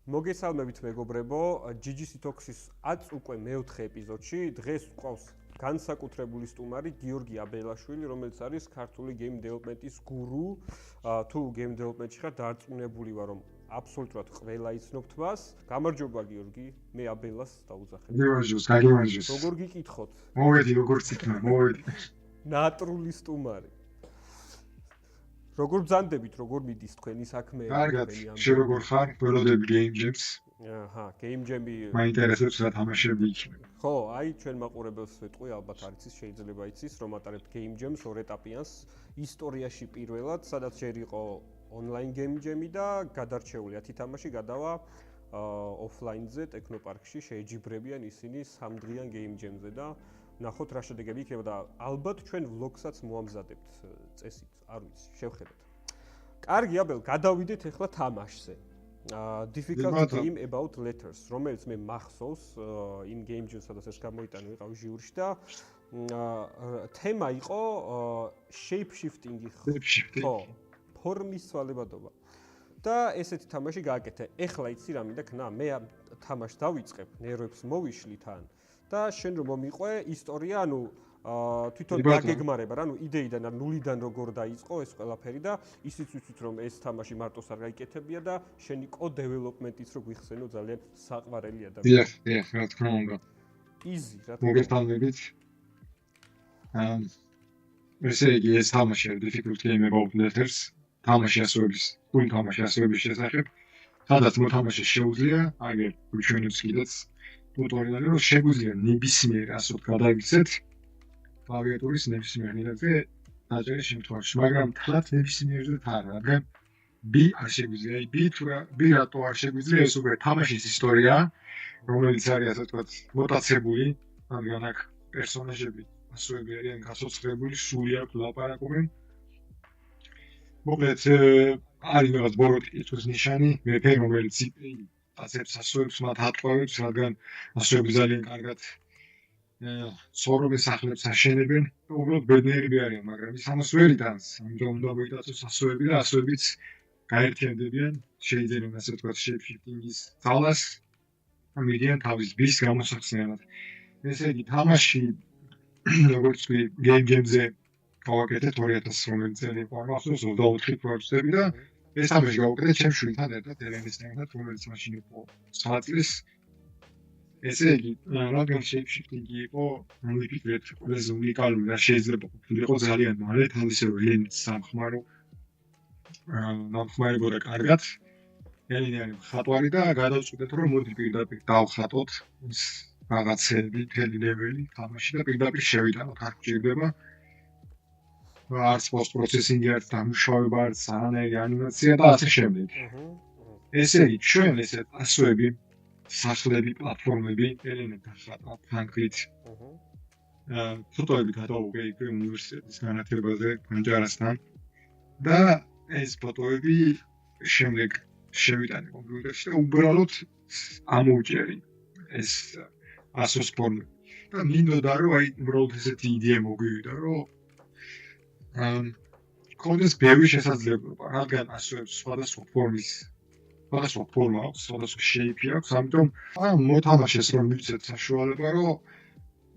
მოგესალმებით მეგობრებო, GGC Talks-ის 10 უკვე მეოთხე ეპიზოდში. დღეს გვყავს განსაკუთრებული სტუმარი გიორგი აბელაშვილი, რომელიც არის ქართული game development-ის გურუ. თუ game development-ში ხარ დარწმუნებული ვარ, რომ აბსოლუტურად ყველა იცნობთ მას. გამარჯობა გიორგი, მე აბელას დაუძახებ. გაგიმარჯოს. როგორ გიკითხოთ? მოვედი, როგორც იქნება, მოვედი. ნატრული სტუმარი. როგორ ბრძანდებით, როგორ მიდის თქვენი საქმე? კარგად, შენ როგორ ხარ? ველოდები game jams. აჰა, game jam-ი მაინტერესებს რა თამაშები იქნება. ხო, აი ჩვენ მაყურებელს ვეტყვი, ალბათ არ იცის, შეიძლება იცის, რომ ატარებთ game jams ორ ეტაპიანს. ისტორიაში პირველად, სადაც ჯერ იყო online game jam-ი და გადარჩეული 10 თამაში გადავა offline-ზე, ტექნოპარკში, შეეჯიბრებიან ისინი 3 დღიან game jam-ზე და ნახოთ რა შედეგები იქნება და ალბათ ჩვენ vlog-საც მოამზადებთ წესით, არ ვიცი, შევხედოთ. კარგი, აბელ, გადავიდეთ ახლა თამაშზე. Difficult game about letters, რომელიც მე მახსოვს იმ game jam-ს, სადაც ეს გამოიტანე ვიყავი ჟიურში და თემა იყო shape shifting-ი. ხო, ფორმის ცვალებადობა. და ესეთი თამაში გააკეთე. ეხლა იცი რა მინდა ქნა, მე თამაშს დავიწყებ, ნერვებს მოვიშლი თან. და შენ რომ მომიყვე ისტორია, ანუ თვითონ დაგეგმარება რა, ანუ იდეიდან ან ნულიდან როგორ დაიწყო ეს ყველაფერი და ისიც ვიცით რომ ეს თამაში მარტოს არ გაიკეთებია და შენი კოდ დეველოპმენტიც რო გვიხსენო ძალიან საყვარელი ადამიანი. დიახ, რა თქმა უნდა. Easy, რა თქმა უნდა. მოგესალმებით. ესე იგი ეს თამაში არის difficult game about letters. თამაში ასოების შესახებ. სადაც მოთამაშეს შეუძლია, აგერ ჩვენებს კიდეც ტუტორიალი რომ შეგვიძლია ნებისმიერ ასოთ გადაიქცეთ კლავიატურის ნებისმიერ ნიადაგზე დაჭერის შემთხვევაში, მაგრამ თლათ ნებისმიერზე არა, რადგან B არ შეგვიძლია, B რატო არ შეგვიძლია, ეს უკვე თამაშის ისტორია, რომელიც არის ასე ვთქვათ მოტაცებული, რადგან აქ პერსონაჟები ასოები არიან გასოცხლებული, სულიად ლაპარაკობენ. მოკლედ არის რაღაც ბოროტი იწვის ნიშანი, მეფე რომელიც ასებს ასოებს მათ ატყვევებს, რადგან ასოები ძალიან კარგად ცხოვრობენ, სახლებს აშენებენ, უბრალოდ ბედნიერები არიან, მაგრამ ის ამას ვერ იტანს, ამიტომ უნდა მოიტაცოს ასოები და ასოებიც გაერთიანდებიან, შეიძენონ ასე ვთქვათ shape shifting-ის ძალას, ამიდან თავის ბის გამოსახსნელად. ესე იგი, თამაში როგორც ვთქვი, game jam-ზე გავაკეთეთ 2000 წელი იყო, ახსოვს 24 პროცესები და ეს თამაში გავაკეთე ჩემს შვილთან ერთად, ელენესთან ერთად, რომელიც მაშინ იყო 9 წლის. ესე იგი, რადგან shape shifting-ი იყო, მოვიფიქრეთ, ყველაზე უნიკალური და შეიძლება ყოფილიყო ძალიან მალე, თავისებური ელენის დამხმარებოდა კარგად. ელენე არის მხატვარი და გადავწყვიტეთ, რომ მოდი პირდაპირ დავხატოთ ის რაღაცები, მთელი ლეველი თამაში და პირდაპირ შევიტანოთ, არ გვჭირდება. არც post-processing-ი, არც დამუშავება, არც არანაირი ანიმაცია და ასე შემდეგ. ესე იგი, ჩვენ ესეთ ასოები, სახლები, პლატფორმები, ელენე დახატა ფანქრით. ფოტოები გადავუყე იქ უნივერსიტეტის განათლებაზე განჯარასთან და ეს ფოტოები შემდეგ შევიტანე კომპიუტერში და უბრალოდ ამოვჭერი ეს ასოს ფორმები. და მინდოდა რომ აი უბრალოდ ესეთი იდეა მოგვივიდა, რომ კონდეს ბევრი შესაძლებლობა, რადგან ასოებს სხვადასხვა ფორმის, სხვადასხვა ფორმა აქვს, სხვადასხვა shape-ი აქვს, ამიტომ მოთამაშეს რომ მივცეთ საშუალება, რომ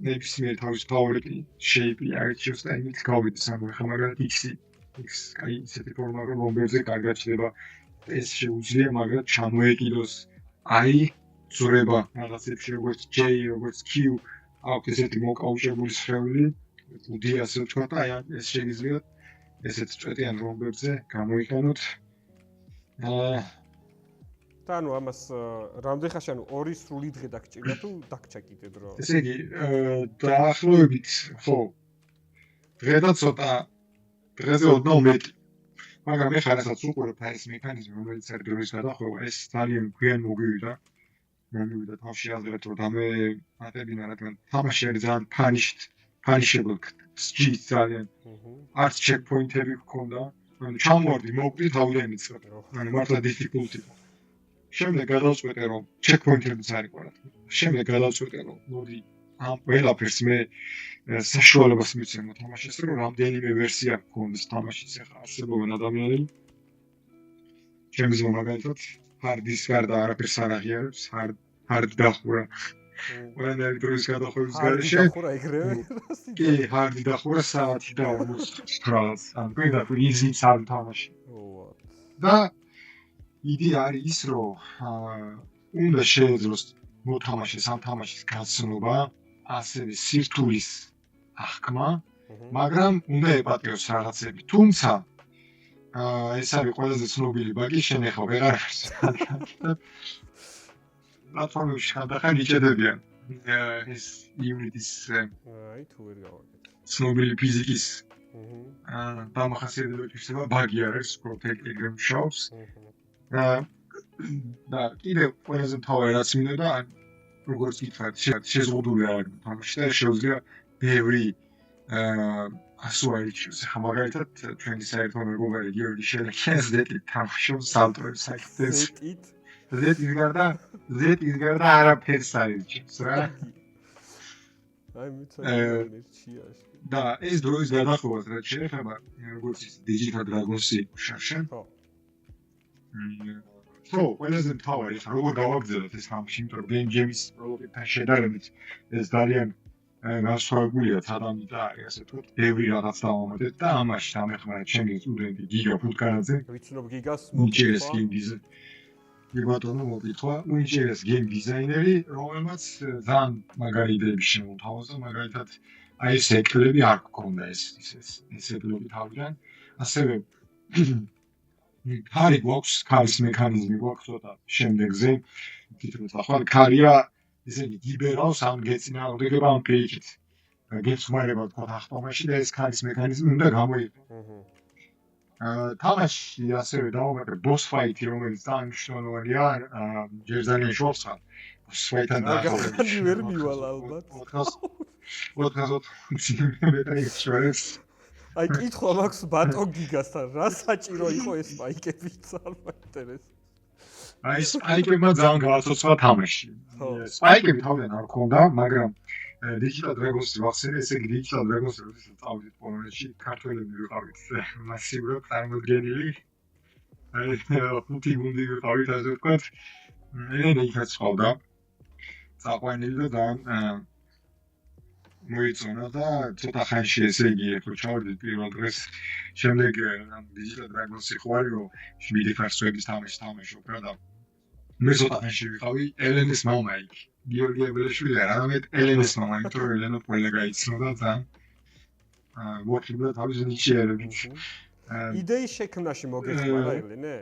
ნებისმიერ თავის ფავორიტი shape-ი აირჩიოს და იმით გავიდეს, ახლა მაგალითად X, აი ისეთი ფორმა რომ რომბერზე კარგად შეიძლება ეს შეუძლია, მაგრამ ჩამოეკიდოს I ზრება რაღაცებში როგორც J, როგორც Q, აქვს ესეთი მოკაუჭებული სხეული, უდი ასე ვთქვათ, აი ეს შეიძლება ესეთ წვეტიან რომბერზე გამოიყენოთ. და ანუ ამას რამდენ ხანში, ანუ 2 სრული დღე დაგჭირდა თუ დაგჭა კიდე დრო? ესე იგი, დაახლოებით, ხო. დღე და ცოტა დღეზე ოდნავ მეტი. მაგრამ ეხლა რასაც უყურებ ეს მექანიზმი, რომელიც არის დროის გადახვევა, ეს ძალიან გვიან მოგვივიდა. მომივიდა თავში აზრით, რომ დამემატებინა, რადგან თამაში არის ძალიან punishable, სჯის ძალიან. არც checkpoint-ები გქონდა, ანუ ჩამოვარდი, მოვკვდი თავიდან იწყებ. ანუ მართლა difficult იყო. შემდეგ გადავწყვეტე, რომ checkpoint-ებიც არ იყო რა. შემდეგ გადავწყვეტე, რომ მოდი ამ ყველაფერს მე საშუალებას მივცემ მოთამაშეს, რომ რამდენიმე ვერსია გქონდეს თამაშის, ახლა არსებობენ ადამიანები. ჩემს მაგალითად ჰარდის გარდა არაფერს არ აღიარებს, ჰარდი დახურა. ყველანაირი დროის გადახვევის გარეშე. ხურა ეგრევე კი, ჰარდი დახურა საათი და 49-ს. ან გვინდა იზიც არ თამაში. და იდეა არის ის, რომ უნდა შეეძლოს მოთამაშეს ამ თამაშის გაცნობა, ასევე სირთულის აღქმა, მაგრამ უნდა ეპატიოს რაღაცები. თუმცა ეს არის ყველაზე ცნობილი ბაგი, შენ ახლა ვეღარ არის. პლატფორმებში ხანდახან იჭედებიან ეს იუნიტის აი თუ ვერ გავაკეთე. ცნობილი ფიზიკის დამახასიათებელი შეიძლება ბაგი არის, პროტექტიგრემ შავს. და კიდევ ყველაზე მთავარი რაც მინდოდა, როგორც გითხრათ, შეზღუდული არ არის თამაში და შეუძლია ბევრი ასოაიჩოს. ხა მაგალითად ჩვენი საერთო მეგობარი გიორგი შელაკიანს ზეტით თამაშობს სალტოებს საკითხებს. ზეტის გარდა არაფერს არ ირჩევს რა. აი მიცადი ჩიაში. და ეს დროის გადახვევას რაც შეეხება როგორც ის Digital Dragons-ი შარშან. ხო, ყველაზე მთავარი ხა როგორ გავაგრძელოთ ეს თამაში, იმიტომ რომ Game Jam-ის პროლოგთან შედარებით ეს ძალიან განსხვავებულია თამამი და ასე თუ ბევრი რაღაც დავამატეთ და ამაში დამეხმარა ჩემი სტუდენტი გიგა ფუტკარაძე. ვიცნობ გიგას მოგიჭერეს Game Design. გიბატონო მოგითხრა, უიჭერეს Game Designer-ი, რომელმაც ძალიან მაგარი იდეები შემოთავაზა, მაგალითად აი ეს ეკლები არ გქონდა ეს ეკლები თავიდან. ასევე ქარი გვაქვს, ქარის მექანიზმი გვაქვს ცოტა შემდეგზე. ვფიქრობ, ახლა ქარია ისეთი გიბერავს ამ გეწინააღმდეგება ამ პეიჯით. გეცმარება თქვა ახტომაში და ეს ქარის მექანიზმი უნდა გამოიყო. თამაში ასევე დავამატებ boss fight-ი, რომელიც ძალიან მნიშვნელოვანია, ჯერ ძალიან შორს ხარ. boss fight-თან დაახლოებით ვერ მივალ ალბათ. 480 მეტრი შორს. აი კითხვა მაქვს ბატონ გიგასთან, რა საჭირო იყო ეს სპაიკები ძალიან მაინტერესებს. აი სპაიკებმა ძალიან გააცოცხლა თამაში. სპაიკები თავიდან არ ქონდა, მაგრამ Digital Dragons-ი ვახსენე, ესე იგი Digital Dragons-ი როდესაც წავიდით პოლონეთში, ქართველები ვიყავით მასიურად წარმოდგენილი. აი 5 გუნდი ვიყავით, ასე ვთქვათ. მე იქაც ყავდა. წაყვანილი და ძალიან მოიწონა და ცოტა ხანში ესე იგი ხო ჩავედით პირველ დღეს. შემდეგ Digital Dragons-ი ხვარი რომ შვიდი ფარსოების თამაშობ რა და მე ცოტა ხანში ვიყავი ელენის მამა იქ. გიორგი აბელაშვილი არამედ ელენის მამა, იმიტომ რომ ელენა ყველა გაიცნობდა ძალიან მოხიბლა თავის ნიჭიერებით. იდეის შექმნაში მოგეწმარა ელენე?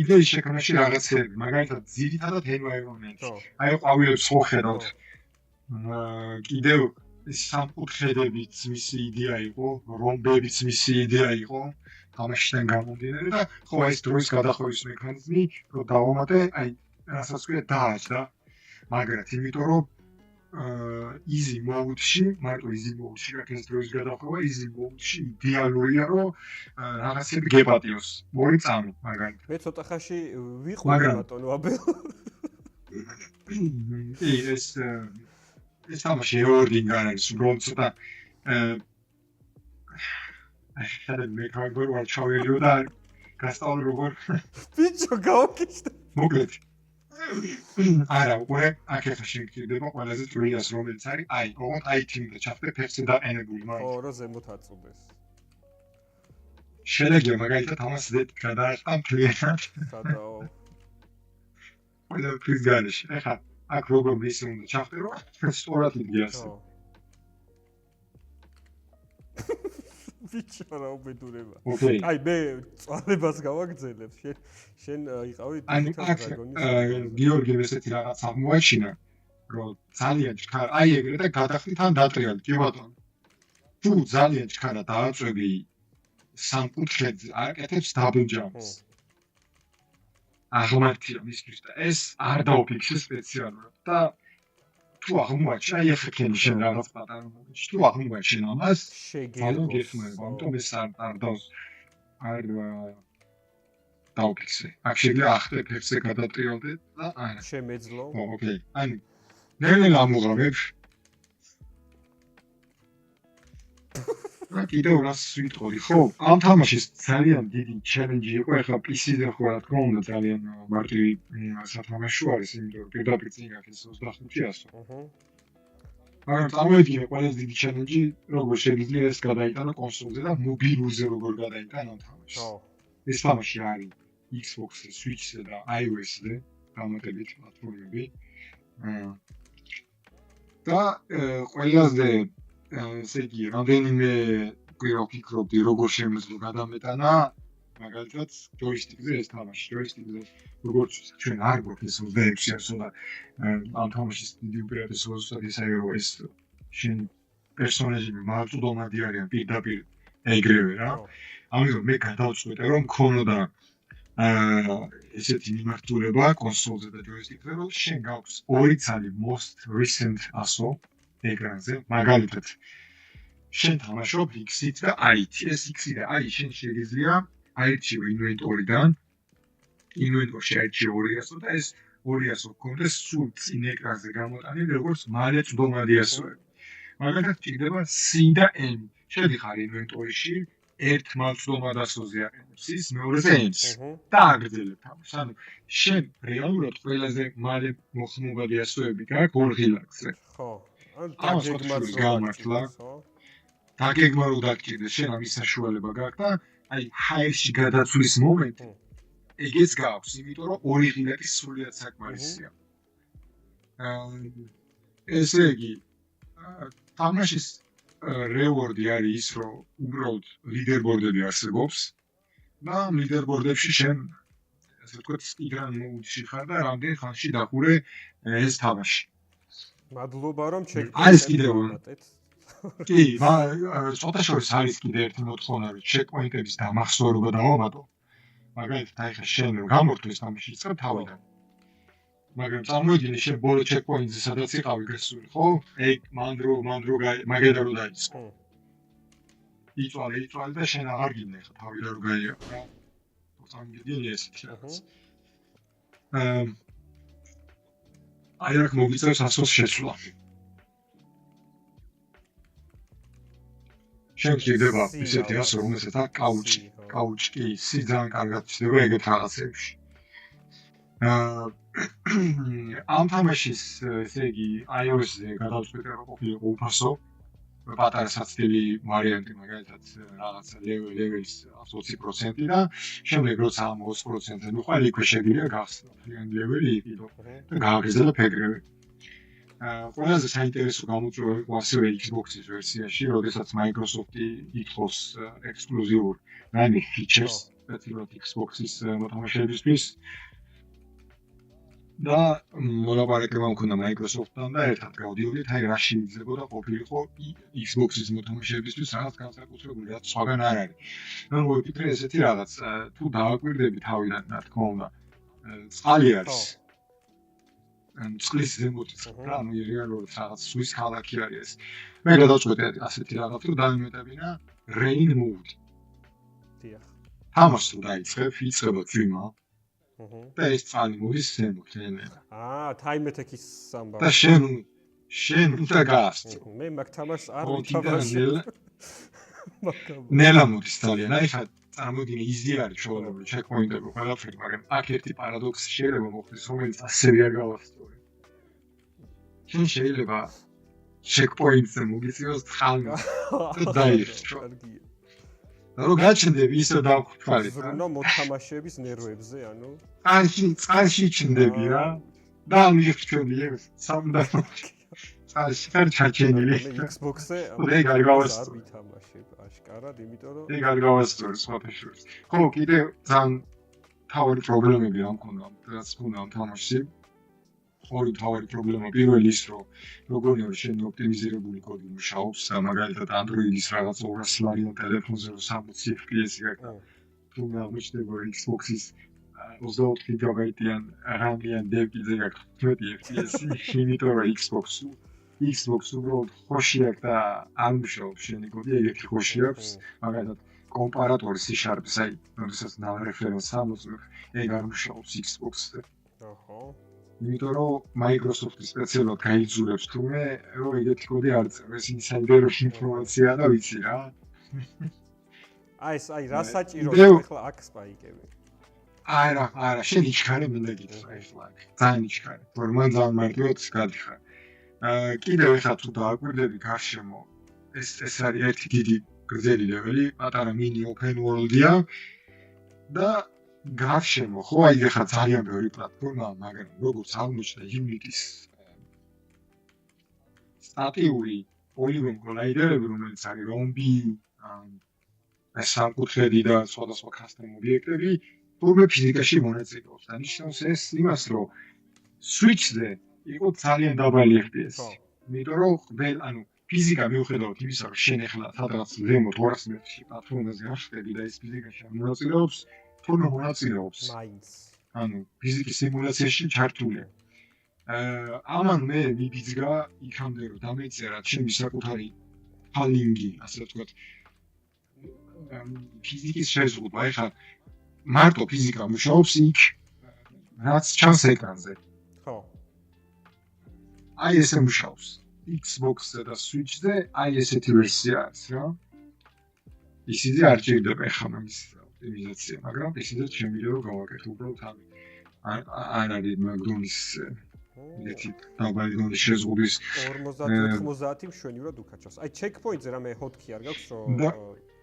იდეის შექმნაში რაღაცები, მაგალითად ძირითადად environment-ი. აი ყვავილებს ხო ხედავთ. კიდევ სამკუთხედებიც მისი იდეა იყო, რომბებიც მისი იდეა იყო, თამაშიდან გამომდინარე და ხო ეს დროის გადახვევის მექანიზმი, რომ დავამატე, აი რასაც ქვია დააჭდა. მაგრამ იმიტომ რომ easy mode-ში, მარტო easy mode-ში გაკეთეს დროის გადახვევა, easy mode-ში იდეალურია რომ რაღაცები გეპატიოს. მორი წამი, მაგალითად. მე ცოტა ხანში ვიყვი ბატონო აბელ. ეს თამაში ეორდინგ არის, უბრალოდ ცოტა ახლა მე კარგორ ვარ ჩაველიო და გასწავლე როგორ ბიჭო გავაკეთე. მოკლედ არა, უკვე აქეთა შეგიძლება ყველაზე წვრიას რომელიც არის, აი, ოღონდ აი თიმდა ჩახდე ფეხზე დაყენებული მაგ. ო, რა ზემოთ აწუდეს. შეიძლება მაგალითად ამას ზეთ გადააყან ფლიანად. სადაო. ყველა ფრის გარეშე. ახლა აქ როგორ მისი უნდა ჩახდე რომ სწორად იგიას. ბიჭო რა უბედურება. ოკეი. აი მე წვალებას გავაგზელებ. შენ იყავი Digital Dragons-ი. გიორგი ესეთი რაღაც აღმოაჩინა, რომ ძალიან ჩქარ, აი ეგრე და გადახდით ან დატრიალ, კი ბატონო. თუ ძალიან ჩქარა დააწვევი სამკუთხედს აკეთებს double jumps. აღმართია მისთვის და ეს არ დაუფიქსე სპეციალურად და თუ აღმოაჩინა, აი ახლა ქენი შენ რაღაც პატარა მომენტში, თუ აღმოაჩინა ამას, შეგეძლო გეხმარება, ამიტომ ეს არ დაუფიქსე. აქ შეიძლება ახტე ფეხზე გადატრიალდე და არა. შემეძლო. ოკეი. ანუ ნელ-ნელა ამოღავებ. და კიდევ რას ვიტყოდი, ხო, ამ თამაშის ძალიან დიდი ჩელენჯი იყო, ეხლა PC-ზე ხო რა თქმა უნდა ძალიან მარტივი სათამაშო არის, იმიტომ რომ პირდაპირ წინ გაქვს 2500. მაგრამ წარმოიდგინე ყველაზე დიდი ჩელენჯი, როგორ შეიძლება ეს გადაიტანო კონსოლზე და მობილურზე როგორ გადაიტანო თამაშს. ეს თამაში არის Xbox-ზე, Switch-ზე და iOS-ზე დამატებით პლატფორმები. და ყველაზე ესე იგი, რამდენიმე კვირა ვფიქრობდი, როგორ შემიძლია გადამეტანა, მაგალითად, joystick-ზე ეს თამაში, joystick-ზე როგორც ჩვენ არ გვაქვს ეს 26-ი და ამ თამაშის დიდი უპირატესობა ზუსტად ისაა, რომ ეს შენ პერსონაჟები მარტოდომადი არიან პირდაპირ ეგრევე რა. ამიტომ მე გადავწყვეტე, რომ მქონოდა ესეთი მიმართულება კონსოლზე და joystick-ზე, რომ შენ გაქვს ორი ცალი most recent ASO ეკრანზე, მაგალითად შენ თამაშობ X-ით და I-ით. ეს X-ი და I შენ შეგიძლია აირჩიო ინვენტორიდან, ინვენტორში აირჩიო 200 და ეს 200 გქონდეს სულ წინ ეკრანზე გამოტანილი, როგორც მალე წვდომადი ასოები. მაგალითად ჭირდება C და M. შედიხარ ინვენტორში, ერთ მალწვდომად ასოზე აყენებს ის, მეორეზე M-ს და აგრძელებ თამაშს. ანუ შენ რეალურად ყველაზე მალე მოხმობადი ასოები გაქვს ორღილაკზე. ხო. ამას გამართლა. დაგეგმა რომ დაგჭირდეს, შენ ამის საშუალება გაქვს და აი ჰაერში გადაცვლის მომენტი ეგეც გაქვს, იმიტომ რომ ორი ღილაკი სრულიად საკმარისია. ესე იგი, თამაშის რევორდი არის ის, რომ უბრალოდ ლიდერბორდები არსებობს და ამ ლიდერბორდებში შენ ასე ვთქვათ, speedrun mode-ში ხარ და რამდენ ხანში დახურე ეს თამაში. მადლობა რომ checkpoint-ს დავამატეთ. კი, ცოტა შორის არის კიდე ერთი მოთხოვნა, რომ checkpoint-ების დამახსოვრება დავამატო. მაგალითად, აი ხა შენ გამორთვეს თამაში იწყებ თავიდან. მაგრამ წარმოიდგინე შენ ბოლო checkpoint-ზე სადაც იყავი გასული, ხო? ეგ მანდრო მაგედა რო დაიწყო. იწვალე და შენ აღარ გინდა ხა თავიდან რო გაიარო რა. სამგედილი ესეთი რაღაც. აი რა მოგიწევს ასოს შეცვლა. შენ შეიძლება ისეთი ასო რომელსაც აქვს კაუჩი კი ძალიან კარგად ჩდება ეგეთ რაღაცებში. ამ თამაშის ესე იგი iOS-ზე გადავწყვეტე რომ ყოფილიყო უფასო. პატარა საცდელი ვარიანტი მაგალითად რაღაცა ლეველის 20% და შემდეგ როცა ამ 20%-ზე მიყვა იქვე შეგვიძლია გახსნათ ლეველი კიდო და გააგრძელებ ეგრევე. ყველაზე საინტერესო გამოწვევა იყო ასევე Xbox-ის ვერსიაში, როდესაც Microsoft-ი ითხოვს ექსკლუზიურ რაიმე features სპეციალურად Xbox-ის მოთამაშეებისთვის. და მოლაპარაკება მქონდა Microsoft-თან და ერთად გავდიოდით, აი რა შეიძლებოდა ყოფილიყო Xbox-ის მოთამაშეებისთვის რაღაც განსაკუთრებული, რაც სხვაგან არ არის. და მოვიფიქრე ესეთი რაღაც, თუ დააკვირდები თავიდან, რა თქმა უნდა, წყალი არის. წყლის ზემოთი რა, ანუ რეალურად რაღაც სვის ქალაქი არის ეს. მე გადავწყვეტე ასეთი რაღაც, რომ დავიმეტებინა rain mode. დიახ. თამაშს დაიწყებ, იწყება წვიმა. და ეს წყალი მოდის ზემოთ, ნელა. time attack-ის ამბავი. და შენ უნდა გაასწრო. მე მაგ თამაშს არ ვთამაშობ. ნელა მოდის ძალიან. აი ხა წარმოიდგინე easy არის ჩვეულებრივი checkpoint-ები ყველაფერი, მაგრამ აქ ერთი პარადოქსი შეიძლება მოხდეს, რომელიც ასევე არ გავასწორი. შენ შეიძლება checkpoint-ზე მოგიწევს ხალხი და დაიხსო. რომ გაჩნდები ისე დავხვდებით. ზრუნო მოთამაშეების ნერვებზე, ანუ წყალში ჩნდები რა. და მიხვდები ეს სამდარო. წყალში ხარ ჩაჩენილი. Xbox-ზე ეგ არ გავასწორი. ვითამაშებ აშკარად, იმიტომ რომ ეგ არ გავასწორი სხვაფაშორის. ხო, კიდე ძალიან თავი პრობლემები ამ მქონდა, რაც მქონდა ამ თამაშში. ორი თავი პრობლემა. პირველი ის, რომ როგორია შენ ოპტიმიზირებული კოდი მუშაობს, მაგალითად Android-ის რაღაც 200 ლარიან ტელეფონზე 60 FPS-ი გაქვს. თუ აღმოჩნდება Xbox-ის 24 გიგაბაიტიან RAM-იან დევკიზე გაქვს 20 FPS-ი, იმიტომ რომ Xbox უბრალოდ ხოში აქვს და არ მუშაობს შენი კოდი, ეგეთი ხოში აქვს, მაგალითად კომპარატორი C#-ს, აი, როდესაც ნავერეფერენს ამოწმებ, ეგ არ მუშაობს Xbox-ზე. აჰა. იმიტომ რომ Microsoft-ი სპეციალურად გაიძულებს თუმე, რომ ეგეთი კოდი არ წერო, ეს ინსაიდერული ინფორმაციაა და ვიცი რა. აი რა საჭირო ახლა აქ სპაიკები. არა, შენ იჩქარე მინდა გითხრა ახლა. ძალიან იჩქარე. თორმან ძალიან მარტივად გადიხარ. კიდევ ეხლა თუ დააკვირდები გარშემო ეს არის ერთი დიდი გრძელი ლეველი, პატარა mini open world-ია და გარშემო ხო აი ეხლა ძალიან ბევრი პლატფორმაა, მაგრამ როგორც აღმოჩნდა Unity-ის სტატიური polygon collider-ები, რომელიც არის რომბი, სამკუთხედი და სხვადასხვა custom ობიექტები, თურმე ფიზიკაში მონაწილეობს. დანიშნავს ეს იმას, რომ Switch-ზე იყო ძალიან დაბალი FPS. იმიტომ რომ ფიზიკა მიუხედავად იმისა, რომ შენ ახლა სადღაც ზემოთ 200 მეტრში პლატფორმაზე აღშტები და ეს ფიზიკაში მონაწილეობს, თურმე მონაწილეობს. მაინც. ფიზიკის სიმულაციაში ჩართულია. ამან მე მიბიძგა იქამდე რომ დამეწერა ჩემი საკუთარი ფალინგი, ასე ვთქვათ, ფიზიკის შეზღუდვა. ეხლა მარტო ფიზიკა მუშაობს იქ, რაც ჩანს ეკრანზე. ხო. აი ესე მუშაობს. Xbox-ზე და Switch-ზე აი ესეთი ვერსია არის, რა. ისიც არ ჭირდება ახლა მაგის ოპტიმიზაცია, მაგრამ ისიც შემიძლია რომ გავაკეთო უბრალოდ არ არის მაგდონის ესეთი დაბალი დონის შეზღუდვის 50-90 მშვენივრად უკაჩავს. აი checkpoint-ზე რამე hotkey არ გაქვს რომ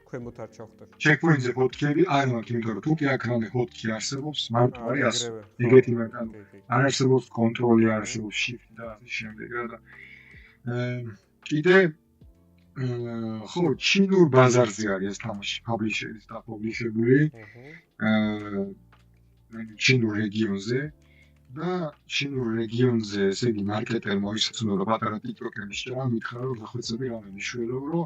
ქვემოთ არ ჩავხდები. checkpoint-ზე hotkey-ები არ მაქვს, იმიტომ რომ თუ კი აქ რამე hotkey არსებობს, მარტო არის ეგეთი მაგრამ არ არსებობს control-ი, არ არსებობს shift და ასე შემდეგ და კიდე ხო, ჩინურ ბაზარზე არის ეს თამაში, publisher-ის დაპუბლიშებული. ჩინურ რეგიონზე და ჩინურ რეგიონზე, ესე იგი, მარკეტერმა ისწავლა რომ პატარა TikTok-ების ჭრა მითხრა რომ გახვეწები რამე მიშველო, რომ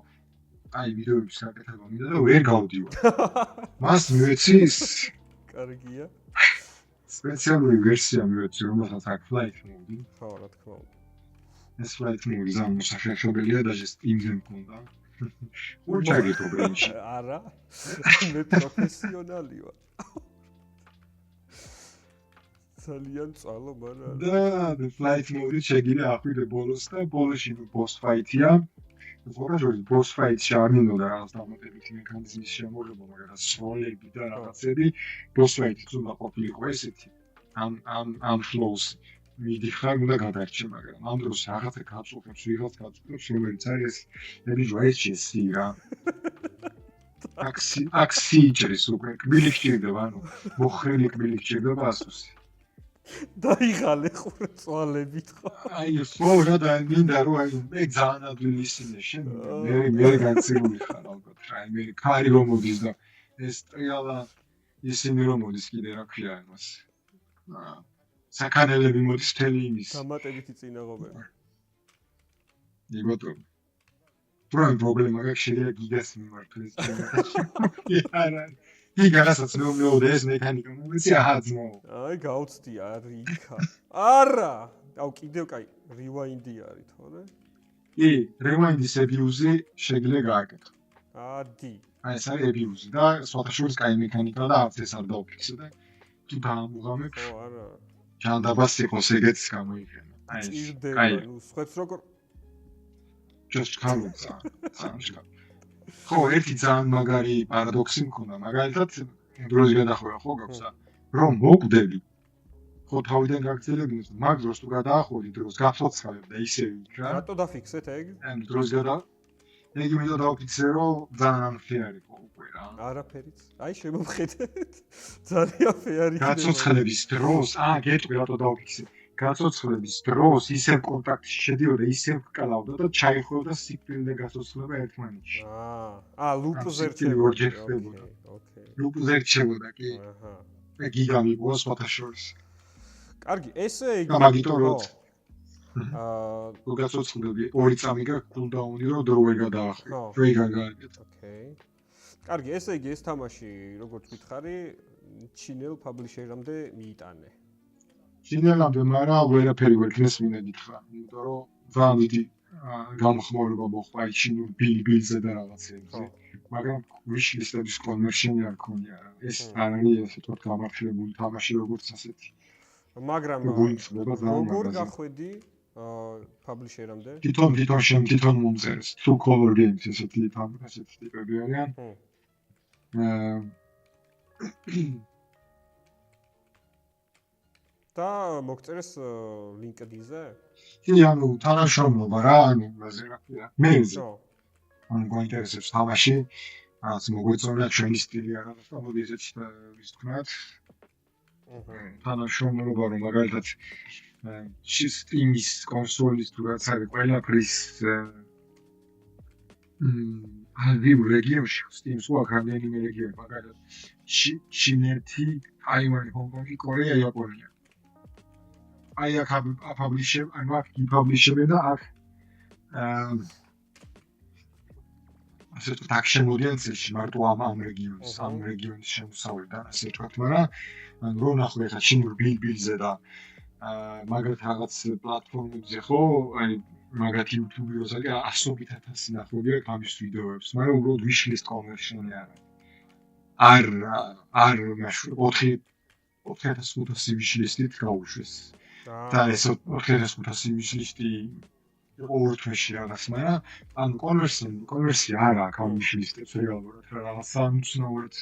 აი ვიდეოების გაკეთება მინდა და ვერ გავდივარ. მას მიეცის კარგია. სპეციალური ვერსია მიეცი, რომელსაც აქვს flight mode. ხო, რა თქმა უნდა. ეს flight mode ძალიან მოსახერხებელია და Steam-ზე მქონდა. ურჩაგი პრობლემაში. არა. მე პროფესიონალი ვარ. ძალიან წალო მაგრამ და flight mode-ი შეგიძლია ახვიდე ბოლოს და ბოლოში boss fight-ია. ზოგადად boss fight-ში არ მინდოდა რაღაც დამატებითი მექანიზმის შემოღება, მაგრამ სროლები და რაღაცები boss fight-იც უნდა ყოფილიყო ესეთი. ამ flows მიდიხარ უნდა გადარჩე, მაგრამ ამ დროს რაღაცა გაწუხებს, ვიღაც გაწუხებს, რომელიც არის ებიჯო HSC რა. აქსი ჭრის უკვე, კბილი გჭირდება, ანუ მოხრილი კბილი გჭირდება ასუსი. დაიღალე ხურა წვალებით ხო? აი ხო რა და მინდა რომ აი მე ძალიან ადვილი ისინი შენ მე განცილული ხარ ალბათ რა მე კარი რომ მოდის და ეს ტრიალა ისინი რომ მოდის კიდე რა ქვია იმას საკანელები მოდის თელი იმის დამატებითი წინაღობები იგოთო პრობლემა გაქვს შეიძლება გიგას მიმართოს არა გიგასაც მეუბნეოდეს მექანიკა მომეცი აჰაძმო აი გაუცდი არიქა არა აუ კიდევ კაი რივაინდი არის თორე კი რივაინდის ებიუზი შეიძლება გააკეთო ადი აი ეს არის ებიუზი და სხვადასხვა კაი მექანიკა და არც ეს არ დაუფიქსე და თუ დაამუღამებ ხო არა ჯანდაბას იყოს ეგეც გამოიყენო აი კაი ნუ სხვებს როგორ just ხალხა ხო, ერთი ძალიან მაგარი პარადოქსი მქონდა, მაგალითად, დროის გადახვევა ხო გაქვს, რომ მოკვდები. ხო, თავიდან გაგრძელებინოთ, მაგ დროს თუ გადაახვედი დროს, გაცოცხალებ და ისე ვიქრა. რატო დაფიქსეთ ეგ? ანუ დროს ეგ იმედო დავფიქსე, რომ ძალიან unfair იყო უკვე რა. არაფერიც. აი შემომხედეთ. ძალიან fair იქნება. გაცოცხლების დროს, გეტყვი რატო დავფიქსე. გაცოცხლების დროს ისევ კონტაქტში შედიოდა, ისევ ვკალავდა და ჩაიხვევდა სიკვდილზე გაცოცხლება ერთმანეთში. ლუპზე რჩებოდა. ლუპზე რჩებოდა, კი. აჰა. მე გიგამი ყოს ფოტოშოპს. კარგი, ესე იგი. მაგიტო რო გაცოცხლები 2 წამი გაქვს კულდაუნი, რომ დრო ვერ გადაახვი. ვერ გადააკეთე. ოკეი. კარგი, ესე იგი ეს თამაში, როგორც ვითხარი, ჩინელ პაბლიშერამდე მიიტანე. ჩინელამდე, მაგრამ ვერაფერი ვერ ქნეს მინდა გითხრა, იმიტომ რომ ძალიან დიდი გამხმოვრება მოხდა ჩინურ ბილზე და რაღაცებზე. მაგრამ ვიშლისტების კონვერშენი არ ქონია რა. ეს არ არის ასე თქო გამართლებული თამაში როგორც ასეთი. მაგრამ როგორ გახვედი publisher-ამდე? თვითონ მომწერეს. True Color Games ესეთი ტიპები არიან. და მოგწერეს LinkedIn-ზე? კი, ანუ თანამშრომლობა რა, ანუ იმაზე რა ქვია. მეილზე. ანუ გვაინტერესებს თამაში, რაც მოგვეწონა ჩვენი სტილი არა და მოდი ესეც ვის თქვათ. თანამშრომლობა რომ მაგალითად Steam-ის კონსოლის თუ რაც არის ყველაფრის ალვიუ რეგიონში Steam-ს აქვს რამდენიმე რეგიონი, მაგალითად ჩინეთი, ტაივანი, ჰონკონგი, კორეა, იაპონია. აი აქ აპაბლიშებ, ანუ აქ იპაბლიშებენ და აქ ასე თუ так შემოდიან წელში მარტო ამ რეგიონის, ამ რეგიონის შემოსავლიდან ასე ვთქვათ, მაგრამ ანუ რო ნახო ეხლა ჩინურ ბილბილზე და მაგალითად რაღაც პლატფორმებზე ხო, აი მაგათ YouTube-ზე არის 100,000 ნახულია გამის ვიდეოებს, მაგრამ უბრალოდ wishlist conversion-ი არ მაშინ 4,500 wishlist-ით გაუშვეს. და ეს 4,500 wishlist-ი ორ თვეში რაღაც, მაგრამ ანუ კონვერსია არ აქვს ამ wishlist-ებს რეალურად რა რაღაც სამწნაურად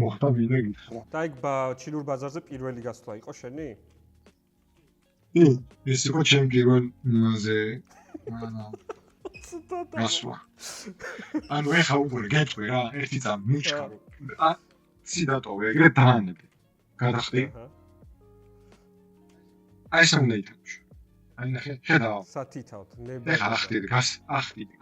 მოხდა ვინდა გითხრა. და იქ ჩინურ ბაზარზე პირველი გასვლა იყო შენი? კი, ეს იყო ჩემი პირველზე გასვლა. ანუ ეხა უკვე გეტყვი რა, ერთი წამი მიჩქარო. ციდატოვე ეგრე დაანები. გადახდი. აი სამნეიტებში. აი ნახე, ხედავ. სათითავთ, ნებად. ეხა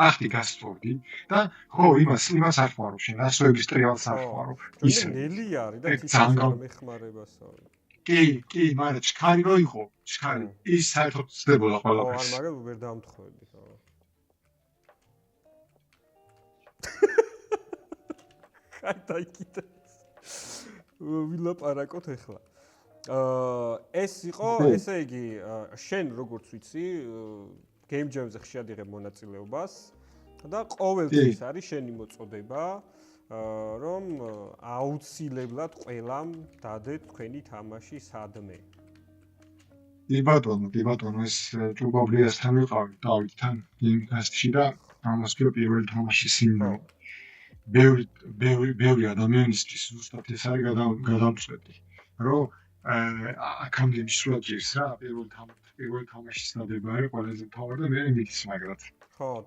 ახტი გასწორდი და ხო იმას არ ხმარო შენ, ასოების ტრიალს არ ხმარო. ისე ნელი არის და თვითონ მეხმარებას არის. კი, მაგრამ ჩქარი რო იყო, ის საერთოდ ცდებოდა ყველაფერს. არ მაგალ ვერ დამთხოვდი, ხო. ხარ დაიკიდე. ვილაპარაკოთ ახლა. ეს იყო, ესე იგი, შენ როგორც ვიცი, game jam-ზე ხშირად იღებ მონაწილეობას და ყოველთვის არის შენი მოწოდება, რომ აუცილებლად ყველამ დადეთ თქვენი თამაში სადმე. კი ბატონო, ეს ჭუბაბრიასთან ვიყავი, დავითთან იმასში და ამას კი პირველი თამაში სიმბოლო. ბევრი ადამიანისთვის ზუსტად ეს არის გადამწყვეტი, რომ აქამდე მისვლად ჭირს რა, პირველი თამაშის დადება არის ყველაზე მთავარი და მე მიდის მაგრად. ხო.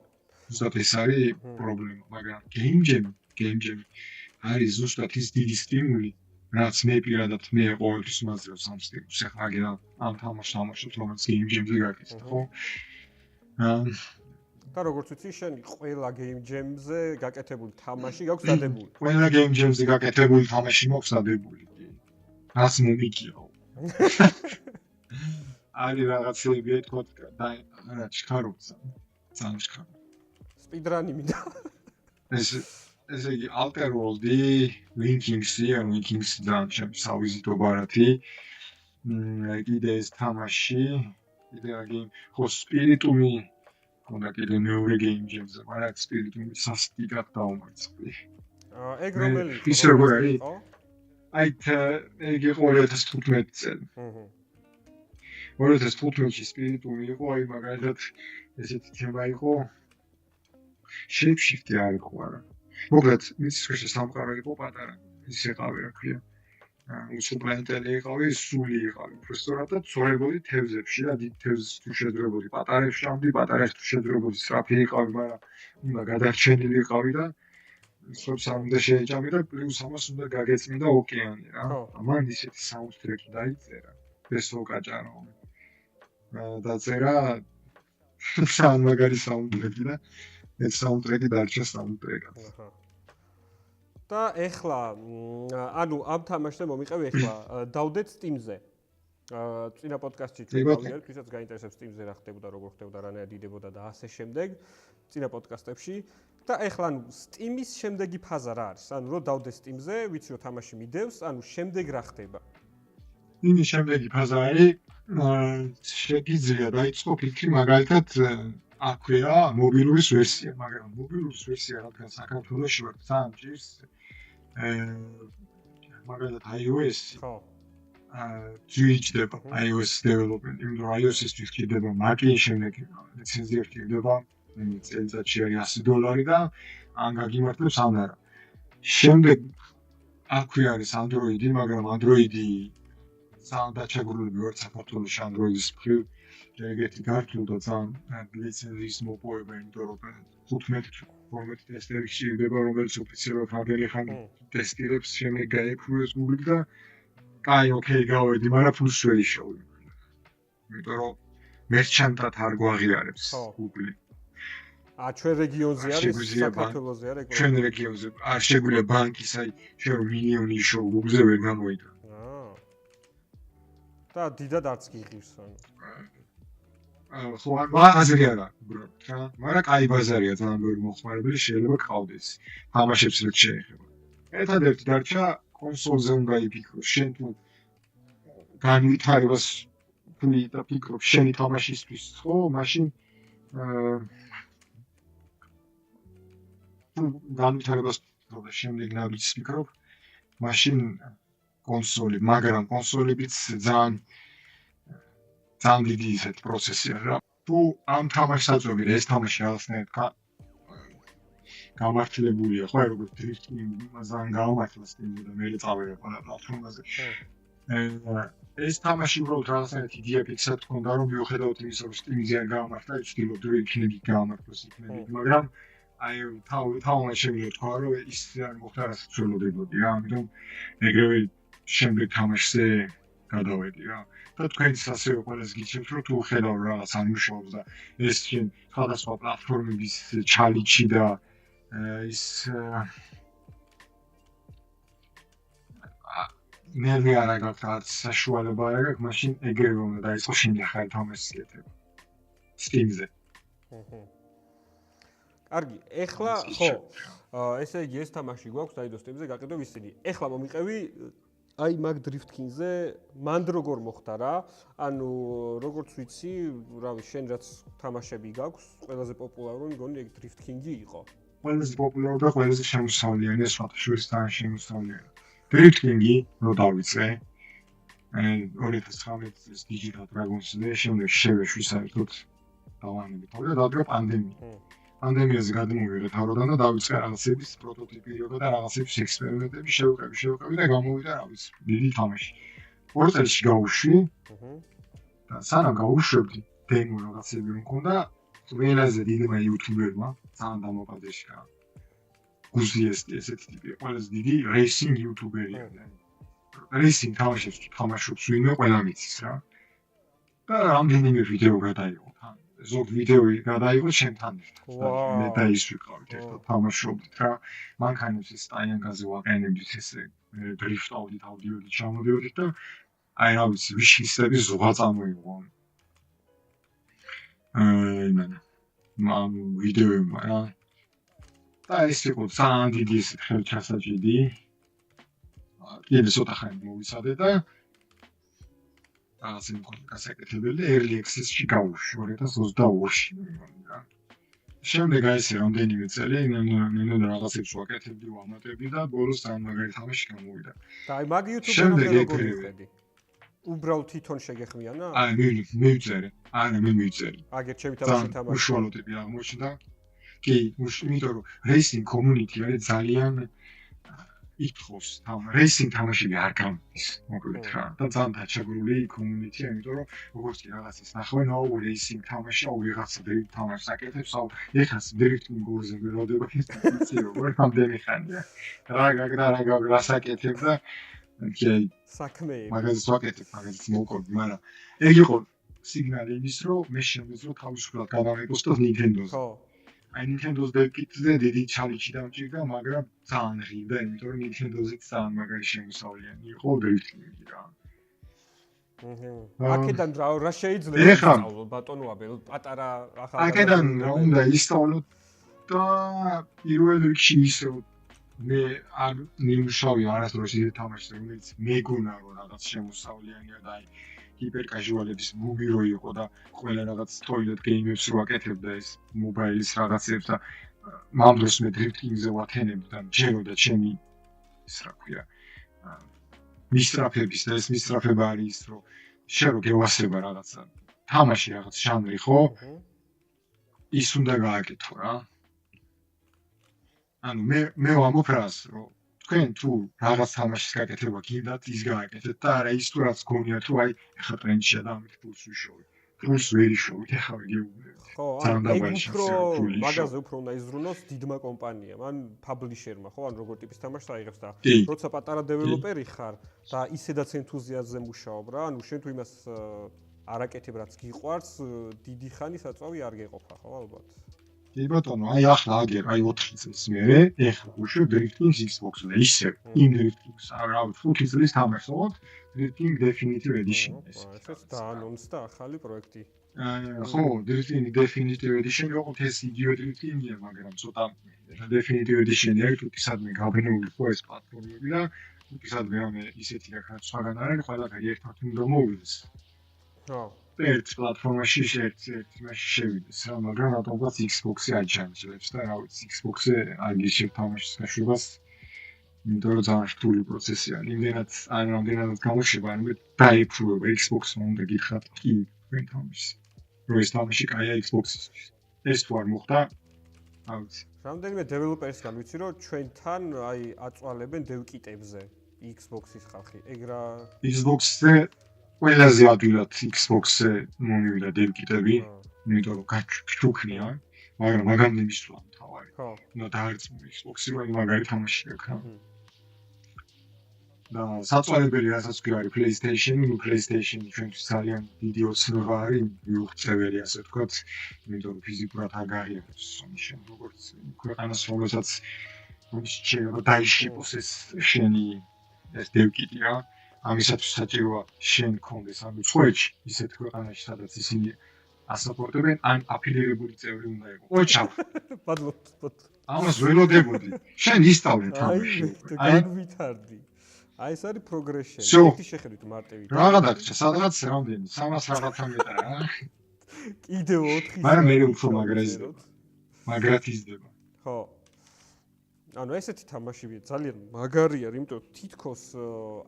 ზუსტად ეს არის პრობლემა, მაგრამ game jam არის ზუსტად ის დიდი სტიმული, რაც მე პირადად მე ყოველთვის მაძლევს ამ სტიმულს. ეხლა აგერა ამ თამაშს თამაშობ, რომელიც game jam-ზე გაკეთდა, ხო? და როგორც ვიცი, შენ ყველა game jam-ზე გაკეთებული თამაში გაქვს დადებული. ყველა game jam-ზე გაკეთებული თამაში მაქვს დადებული. რაც მომიგიო. არის რაღაცები ეთქოთ და არა ჩქარობცა. წამჩქარო. სპიდრანი მინდა. ესე იგი Alter World-ი, Vikings-ი და სამვიზიტო ბარათი. კიდე ეს თამაში, კიდე აგი ხო Spiritum-ი უნდა კიდე მეორე game jam-ზე, მაგრამ Spiritum-ი სასტიკად დაუმარცხდი. ეგ რომელი იყო? ის როგორ არის? აი ეგ იყო 2015 წელი. 2015-ში Spiritum-ი იყო, აი მაგალითად ესეთი თემა იყო. Shape-shift-ი არ იყო არა. მოკლედ, მის შეშე სამყარო იყო პატარა. ის ეყავი რა ქვია. სუპლენტელი იყავი, სული იყავი. უბრალოდ და წორებოდი თევზებში და დიდ თევზს თუ შეძრებოდი, პატარებში ამდი, პატარებში თუ შეძრებოდი, სწრაფი იყავი, მაგრამ იმა გადარჩენილი იყავი და სობს არ უნდა შეეჭამი და პლუს ამას უნდა გაგეწმინდა ოკეანე რა. ამან ისეთი საუნდტრეკი დაიწერა. ესო კაჭარო. დაწერა სამ მაგარი საუნდტრეკი და ეს საუნდტრეკი დარჩა საუნდტრეკად. და ეხლა ანუ ამ თამაშზე მომიყევი ეხლა დავდეთ Steam-ზე. წინა პოდკასტში ჩვენ გავიარეთ, ვისაც გაინტერესებს Steam-ზე რა ხდებოდა, როგორ ხდებოდა, რანაირად იდებოდა და ასე შემდეგ. წინა პოდკასტებში და ეხლა ანუ Steam-ის შემდეგი ფაზა რა არის? ანუ რო დავდე Steam-ზე, ვიცი რომ თამაში მიდევს, ანუ შემდეგ რა ხდება? იმის შემდეგი ფაზა არის შეგიძლია დაიწყო ფიქრი მაგალითად აქვეა მობილურის ვერსია, მაგრამ მობილურის ვერსია რადგან საქართველოში ვარ, ძალიან ჭირს მაგალითად iOS-ი. ხო. ძვირიჭდება iOS development, იმიტომ რომ iOS-ისთვის ხდება Mac-ი, შემდეგ ლიცენზია ხდება, წელიწადში არის $100 და ან გაგიმართებს ან არა. შემდეგ აქვე არის Android-ი, მაგრამ Android-ი ძალიან დაჩაგრული ვარ საქართველოს Android-ის მხრივ. ეგეთი გართულ და ძალიან ლიცენზიის მოპოვება, იმიტომ რომ 15 ტესტერი ხდება, რომელიც ოფიციალურად რამდენი ხანი ტესტირებს, შემდეგ გაეფუეს Google და კაი, ოკეი, გავედი, მაგრამ ფულს ვერ იშოვი. იმიტომ რომ მერჩანტად არ გვაღიარებს Google. ჩვენ რეგიონზე არის, საქართველოზე არის. ჩვენ რეგიონზე არ შეგვიძლია ბანკის, აი, შენ რომ მილიონი იშოვო Google-ზე ვერ გამოიდა. და დიდად არც გიღირს ანუ. ხო, აზრი არა, უბრალოდ რა. მაგრამ კაი ბაზარია, ძალიან ბევრი მოხმარებელი შეიძლება გყავდეს. თამაშებს რაც შეეხება. ერთადერთი დარჩა კონსოლზე უნდა იფიქროს. შენ თუ განვითარებას ფული და ფიქრობ შენი თამაშისთვის, ხო, მაშინ განვითარებას და შემდეგ ნაბიჯს ფიქრობ, მაშინ კონსოლი, მაგრამ კონსოლებიც ძალიან დიდი ისეთი პროცესია რა. თუ ამ თამაშს აწვევი ეს თამაში რაღაცნაირად გამართლებულია, ხო, როგორც დრიფტინგი, ძალიან გამართლა სტილი და მე წავედა ყველა პლატფორმაზე. ეს თამაში უბრალოდ რაღაცნაირად იდეა ფიქსად ჰქონდა, რომ მიუხედავად იმისა, რომ სტიმზე არ გამართლა, ვცდილობდი რომ იქნები გამართლოს იქნები, მაგრამ აი თავმა შემიძლია თქვა, რომ ის არ მოხდა რასაც ველოდებოდი რა, ამიტომ ეგრევე შემდეგ თამაშზე გადავედი რა. და თქვენც ასევე ყველას გიჩვენებთ, რომ თუ ხედავ რაღაც ამუშავებს და ეს შენ სხვადასხვა პლატფორმების ჩალიჩი და ის ნერვი არ აქვს, არც საშუალება არ აქვს, მაშინ ეგრევე უნდა დაიწყო შენი ახალი თამაშის კეთება. Steam-ზე. კარგი, ეხლა ხო, ესე იგი ეს თამაში გვაქვს დაიდო Steam-ზე, გაყიდო ისინი. ეხლა მომიყევი აი მაგ Drift King-ზე მანდ როგორ მოხდა რა? ანუ როგორც ვიცი, რავი, შენ რაც თამაშები გაქვს, ყველაზე პოპულარული მგონი ეგ Drift King-ი იყო. ყველაზე პოპულარული და ყველაზე შემოსავლიანი სხვადასხვა ძალიან შემოსავლიანი. Drift King-ი რო დავიწყე, 2019 წლის Digital Dragons-ზე, შემდეგ შევეშვი საერთოდ დავანებით. და დადგა პანდემია. პანდემიაზე გადმოვიდა თავიდან და დავიწყე რაღაცების პროტოტიპირება და რაღაცების ექსპერიმენტები შევყევი და გამოვიდა რა ვიცი, დიდი თამაში. 2 წელში გავუშვი. და სანამ გავუშვებდი, დემო რაღაცები რომ მქონდა, ყველაზე დიდმა იუთუბერმა, ძალიან დამოუკიდებელი რა. გუზიესტი ესეთი ტიპია, ყველაზე დიდი რეისინგ იუთუბერია. რეისინგ თამაშებს თამაშობს ვინმე ყველა მიცის რა. და რამდენიმე ვიდეო გადაიღო. ზოგ ვიდეო გადაიღო ჩემთან ერთად. მე და ის ვიყავით ერთად თამაშობდით რა. მანქანებს ის სტაიანგაზე ვაყენებდით ესე დრიფტავდით, აუდიოდით, ჩამოდიოდით და აი რა ვიცი, ვიშლისების ზღვა წამოიღო. მან ვიდეოებმა რა. და ეს იყო ძალიან დიდი ეს ხელჩასაჭიდი. კიდე ცოტა ხანი მოვიცადე და ასე მქონდა გასაკეთებელი early access-ში გავუშვი 2022-ში რა. შემდეგ აი ესე რამდენიმე წელი ნუ რაღაცებს ვაკეთებდი, ვამატებდი და ბოლოს ძალიან მაგარი თამაში გამოვიდა. და აი მაგ YouTube-ზე როგორ მიხედი? უბრალოდ თვითონ შეგეხმიანა? აი მივწერე. არა მე მივწერე. აგერ ჩემი თამაში თამაში. უშუალოდები აღმოჩნდა. კი, იმიტომ რომ racing community არის ძალიან ითხოვს racing თამაშები არ გამდის, მოკლედ რა. და ძალიან დაჩაგრული community-ია, იმიტომ რომ როგორც კი რაღაცას ნახავენ, აუ racing თამაში, აუ ვიღაცა drift თამაშს აკეთებს, აუ ეხას drifting გორზე ველოდება ეს ისე როგორ რამდენი ხანია. რა საკეთებ და კი საქმეები. მაგაზეც ვაკეთებ, მაგაზეც მოვყოდი, მაგრამ ეგ იყო სიგნალი იმის, რომ მე შემეძლო თავისუფლად გადავიყოს და Nintendo-ზე. ხო. აი Nintendo-ს დაკითხზე დიდი ჩალიჩი დამჭირდა, მაგრამ ძალიან ღირდა, იმიტომ რომ Nintendo-ზეც ძალიან მაგარი შემოსავლიანი იყო დრიფტინგი რა. აქედან რა შეიძლება ისწავლო ბატონო აბელ პატარა ახალგაზრდა. აქედან რა უნდა ისწავლო და პირველ რიგში ისე მე არ ნიმუშავი არასდროს ისე თამაშზე, რომელიც მეგონა რომ რაღაც შემოსავლიანია და აი ჰიპერკაჟუალების ბუგი რო იყო და ყველა რაღაც toilet game-ებს რო აკეთებდა ეს მობაილის რაღაცებს და მამ დროს მე Drift King-ზე ვათენებდი და ჯეროდა ჩემი ის რა ქვია მისწრაფების და ეს მისწრაფება არის ის, რომ შენ რო გევასება რაღაცა თამაში რაღაც ჟანრი, ხო? ის უნდა გააკეთო რა. ანუ მე ვამბობ რას, რომ თქვენ თუ რაღაც თამაშის გაკეთება გინდათ, ის გააკეთეთ და არა ის თუ რაც გქონიათ, რომ აი ეხლა ტრენდშია და ამით ფულს ვიშოვით. ფულს ვერ იშოვით, ეხლა ვიგეუბნებით. ხო, მაგაზე უფრო უნდა იზრუნოს დიდმა კომპანიამ, ან პაბლიშერმა, ხო, ან როგორ ტიპის თამაშს აიღებს და როცა პატარა დეველოპერი ხარ და ისედაც ენთუზიაზმზე მუშაობ რა, ანუ შენ თუ იმას არაკეთებ რაც გიყვარს, დიდი ხანი საწვავი არ გეყოფა, ხო, ალბათ. კი ბატონო, აი ახლა აგერ, აი 4 წელს მერე, ეხლა უშევ Drifting Xbox-ზე და ისე იმ Drifting-ს, რა ვიცი, 5 წლის თამაშს ვიყავ, Drifting Definitive Edition ეს. ეს დაანონსდა ახალი პროექტი. ხო, Drifting Definitive Edition ვიყავ, ეს იგივე Drifting-ია, მაგრამ ცოტა Definitive Edition-ი არის, თუ სადმე გაბნეული ხო ეს პლატფორმები და თუ სადმე ამე ისეთი რაღაც სხვაგან არის, ყველაფერი ერთად უნდა მოვიდეს. ხო. ერთ პლატფორმაში ერთ იმაში შევიდეს რა, მაგრამ რატომღაც Xbox-ი აჩანჩებს და რა ვიცი, Xbox-ზე არ გიშევ თამაშის გაშვებას, იმიტომ რომ ძალიან რთული პროცესი არის. რამდენადაც გამოშვება, ანუ დაიფრუება Xbox-მა უნდა გითხრათ კი თქვენ თამაშს. რომ ეს თამაში კაია Xbox-ისთვის. ეს თუ არ მოხდა, რა ვიცი. რამდენიმე დეველოპერისგან ვიცი, რომ ჩვენთან აი აწვალებენ დევკიტებზე Xbox-ის ხალხი. ეგ რა Xbox-ზე ყველაზე ადვილად Xbox-ზე მომივიდა დევკიტები, იმიტომ რომ გაჩუქნია, მაგრამ მაგამდე მისვლა თავარი. ხო. და დაარწმუნე Xbox-ი, რომ მაგარი თამაში გაქნა. და საწვალებელი რასაც კი არის PlayStation-ი ჩვენთვის ძალიან დიდი ოცნება არის, მიუღწეველი ასე ვთქვათ, იმიტომ რომ ფიზიკურად არ გაიარებს შენ როგორც ქვეყანას, რომელსაც შეიძლება დაიშიფოს ეს შენი ეს დევკიტი რა. ამისათვის საჭიროა შენ გქონდეს ამ უცხოეთში, ისეთ ქვეყანაში, სადაც ისინი ასაპორტებენ, ან აფილირებული წევრი უნდა იყოს. ოჩა. ბადლობთ. ამას ველოდებოდი. შენ ისტავლე თამაში. განვითარდი. აი ეს არის პროგრესში. ერთი შეხედვით მარტივი. რაღა დაგჭა, სადღაც რამდენი? 300 რაღაცა მეტრა რა. კიდევ 4-ის. მაგრამ მე უფრო მაგრად იზრდება. ხო. ანუ ესეთი თამაშები ძალიან მაგარი არის, იმიტომ რომ თითქოს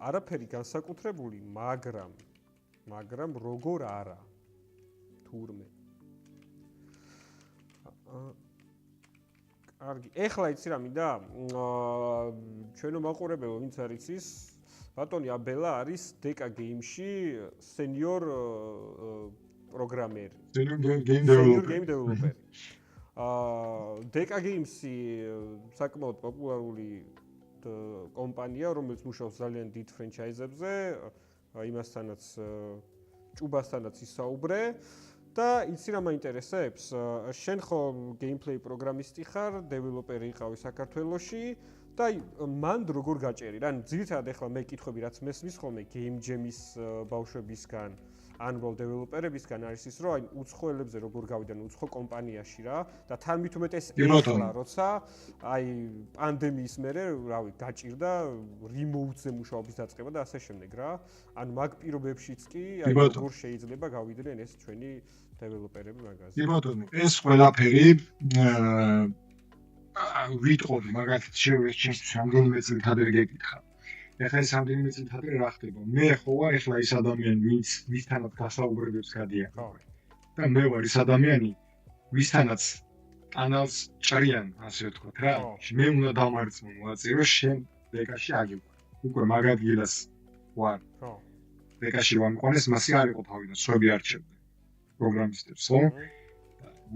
არაფერი განსაკუთრებული, მაგრამ როგორ არა. თურმე. კარგი, ეხლა იცი რა მინდა? ჩვენო მაყურებელო, ვინც არ იცის, ბატონი აბელა არის DK Game-ში სენიორ პროგრამერი. Senior game developer. DK Games-ი საკმაოდ პოპულარული კომპანია, რომელიც მუშაობს ძალიან დიდ ფრენჩაიზებზე, იმასთანაც ჭუბასთანაც ისაუბრე და იცი რა მაინტერესებს? შენ ხო gameplay პროგრამისტი ხარ, დეველოპერი იყავი საქართველოში და მან როგორ გაჭერი? ან ძირითადად ახლა მე კითხვები რაც მესმის ხოლმე Game Jam-ის ბავშვებისგან ან როლ დეველოპერებისგან არის ის, რომ აი უცხოელებზე როგორ გავიდან უცხო კომპანიაში რა და თან მით უმეტეს ეხლა როცა აი პანდემიის მერე, რავი, გაჭირდა remote-ზე მუშაობის დაწყება და ასე შემდეგ რა. ან მაგ პირობებშიც კი აი როგორ შეიძლება გავიდნენ ეს ჩვენი დეველოპერები მაგაზე. კი ბატონო, ეს ყველაფერი ვიტყოდი, მაგათაც შევეჩენ რამდენიმე წელს ადრე გეკითხა. ეხლა ეს რამდენიმე წელს ადრე რა ხდება? მე ხო ვარ ეხლა ის ადამიანი, ვისთანაც გასაუბრებებს გადიან. და მე ვარ ის ადამიანი, ვისთანაც კანალს ჭრიან, ასე ვთქვათ რა. მე უნდა დამარცხო, ვაწირო შენ DK-ში აგიყვან. უკვე მაგ ადგილას ვარ. ხო. DK-ში ვამყანეს, მასე არ იყო თავიდან, სხვები არჩევდნენ პროგრამისტებს, ხო?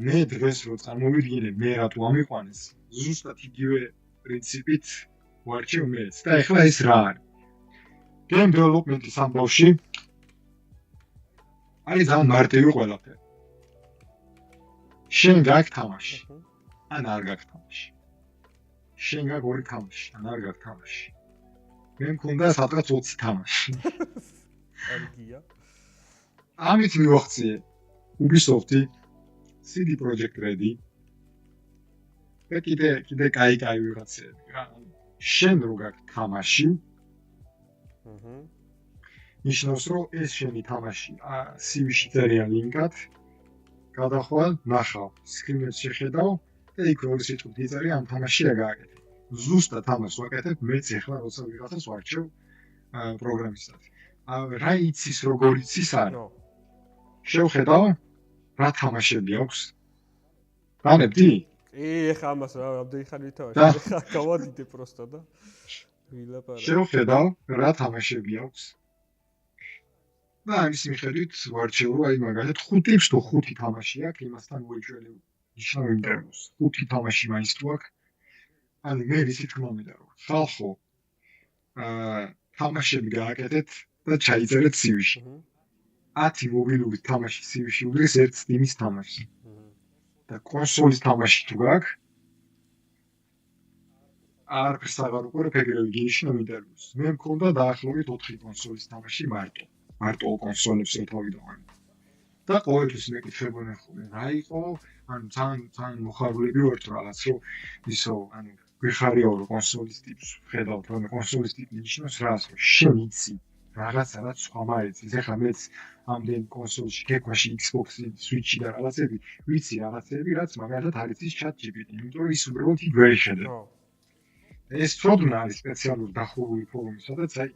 მე დღეს რო წარმოვიდგინე, მე რატო ამიყვანეს? ზუსტად იგივე პრინციპით ვარჩევ მეც და ეხლა ეს რა არის? Game development-ის ამბავში არის ძალიან მარტივი ყველაფერი. შენ გაქვს თამაში, ან არ გაქვს თამაში. შენ გაქვს ორი თამაში, ან არ გაქვს თამაში. მე მქონდა სადღაც 20 თამაში. კარგია. ამით მივახციე Ubisoft-ი, CD Projekt Red-ი და კიდე კაი ვიღაცები რა. შენ რო გაქვს თამაში, ნიშნავს რომ ეს შენი თამაში CV-ში წერია ლინკად, გადახვალ, ნახავ, სკრინებს შეხედავ და იქ ორი სიტყვით იწერია ამ თამაში რა გააკეთე. ზუსტად ამას ვაკეთებ მეც ახლა როცა ვიღაცას ვარჩევ პროგრამისტად. რა იცის, როგორ იცის არა. ნო. შევხედავ რა თამაშები აქვს. განებდი? ეხა ამას რამდენი ხანი ვითავაში? ეხა გავადიდე პროსტა და ვილაპარაკე. შევხედავ რა თამაშები აქვს. და ამის მიხედვით ვარჩევ, რომ აი მაგალითად 5 თუ 5 თამაში აქვს, იმასთან მოიჭრელი ნიშნავ ინტერვიუს. 5 თამაში მაინც თუ აქვს. ანუ მე ისე თქმა მინდა რომ ხალხო თამაშები გააკეთეთ და ჩაიწერეთ CV-ში. 10 მობილური თამაში CV-ში უდრის ერთ Steam-ის თამაშს. და კონსოლის თამაში თუ გაქვს არაფერს აღარ უყურებ ეგრევე გინიშნავ ინტერვიუს. მე მქონდა დაახლოებით 4 კონსოლის თამაში მარტო კონსოლებს ეთავიდავენ. და ყოველთვის მეკითხებოდნენ ხოლმე რა იყო, ანუ ძალიან მოხარულები ვართ რაღაც რომ ისო, ანუ გვიხარიაო რომ კონსოლის ტიპს ხედავთ, რომ კონსოლის ტიპი ნიშნავს რას, რომ შენ იცი რაღაცა რაც სხვა მაიცის. ეხლა მეც ამდენ კონსოლში გეკვაში Xbox-ი, Switch-ი და რაღაცები, ვიცი რაღაცები, რაც მაგალითად არ იცის ChatGPT, იმიტომ რომ ის უბრალოდ იქ ვერ იხედა. ეს პრობლემა არის სპეციალური დახურული ფორუმი, სადაც აი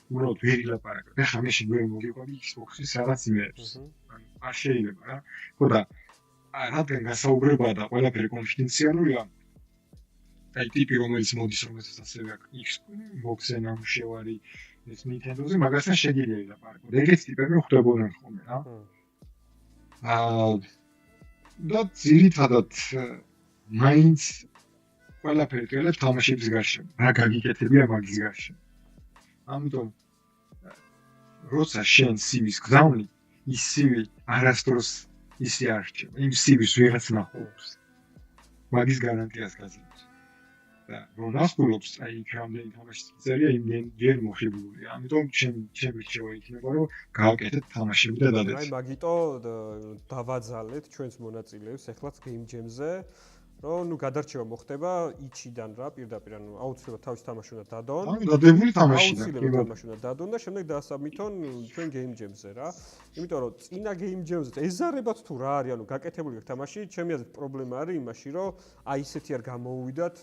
უბრალოდ ვერ ილაპარაკა. ეხლა მე შენ ვერ მოგიყვები Xbox-ის რაღაც იმეებს. ანუ არ შეიძლება რა. ხო და რადგან გასაუბრება და ყველაფერი კონფიდენციალურია, აი ტიპი რომელიც მოდის, რომელსაც ასევე აქვს Xbox-ზე ნამუშევარი ეს Nintendo-ზე, მაგასთან შეგიძლია ილაპარაკო. ეგეც ტიპები ხვდებოდნენ ხოლმე რა. და ძირითადად მაინც ყველაფერი ტელებს თამაშების გარშემო. რა გაგიკეთებია მაგის გარშემო. ამიტომ როცა შენ CV-ს გზავნი, ის CV არასდროს ისე არ რჩება. იმ CV-ს ვიღაც ნახულობს. მაგის გარანტიას გაძლევს. და რომ ნახულობს, აი იქ რამდენი თამაშის წერია იმდენ ჯერ მოხიბლულია. ამიტომ ჩემი რჩევა იქნება, რომ გააკეთეთ თამაშები და დადეთ. აი მაგიტო დავაძალეთ ჩვენს მონაწილეებს ეხლაც Game Jam-ზე. რომ ნუ გადარჩევა მოხდება იჩიდან რა პირდაპირ ანუ აუცილებლად თავის თამაში უნდა დადონ. ანუ დადებული თამაშია. აუცილებლად თამაში უნდა დადონ და შემდეგ დაასაბმითონ ჩვენ Game Jam-ზე რა. იმიტომ რომ წინა Game Jam-ზე ეზარებათ თუ რა არის, ანუ გაკეთებული აქვს თამაში, ჩემი აზრით პრობლემა არის იმაში, რომ აი ესეთი არ გამოუვიდათ,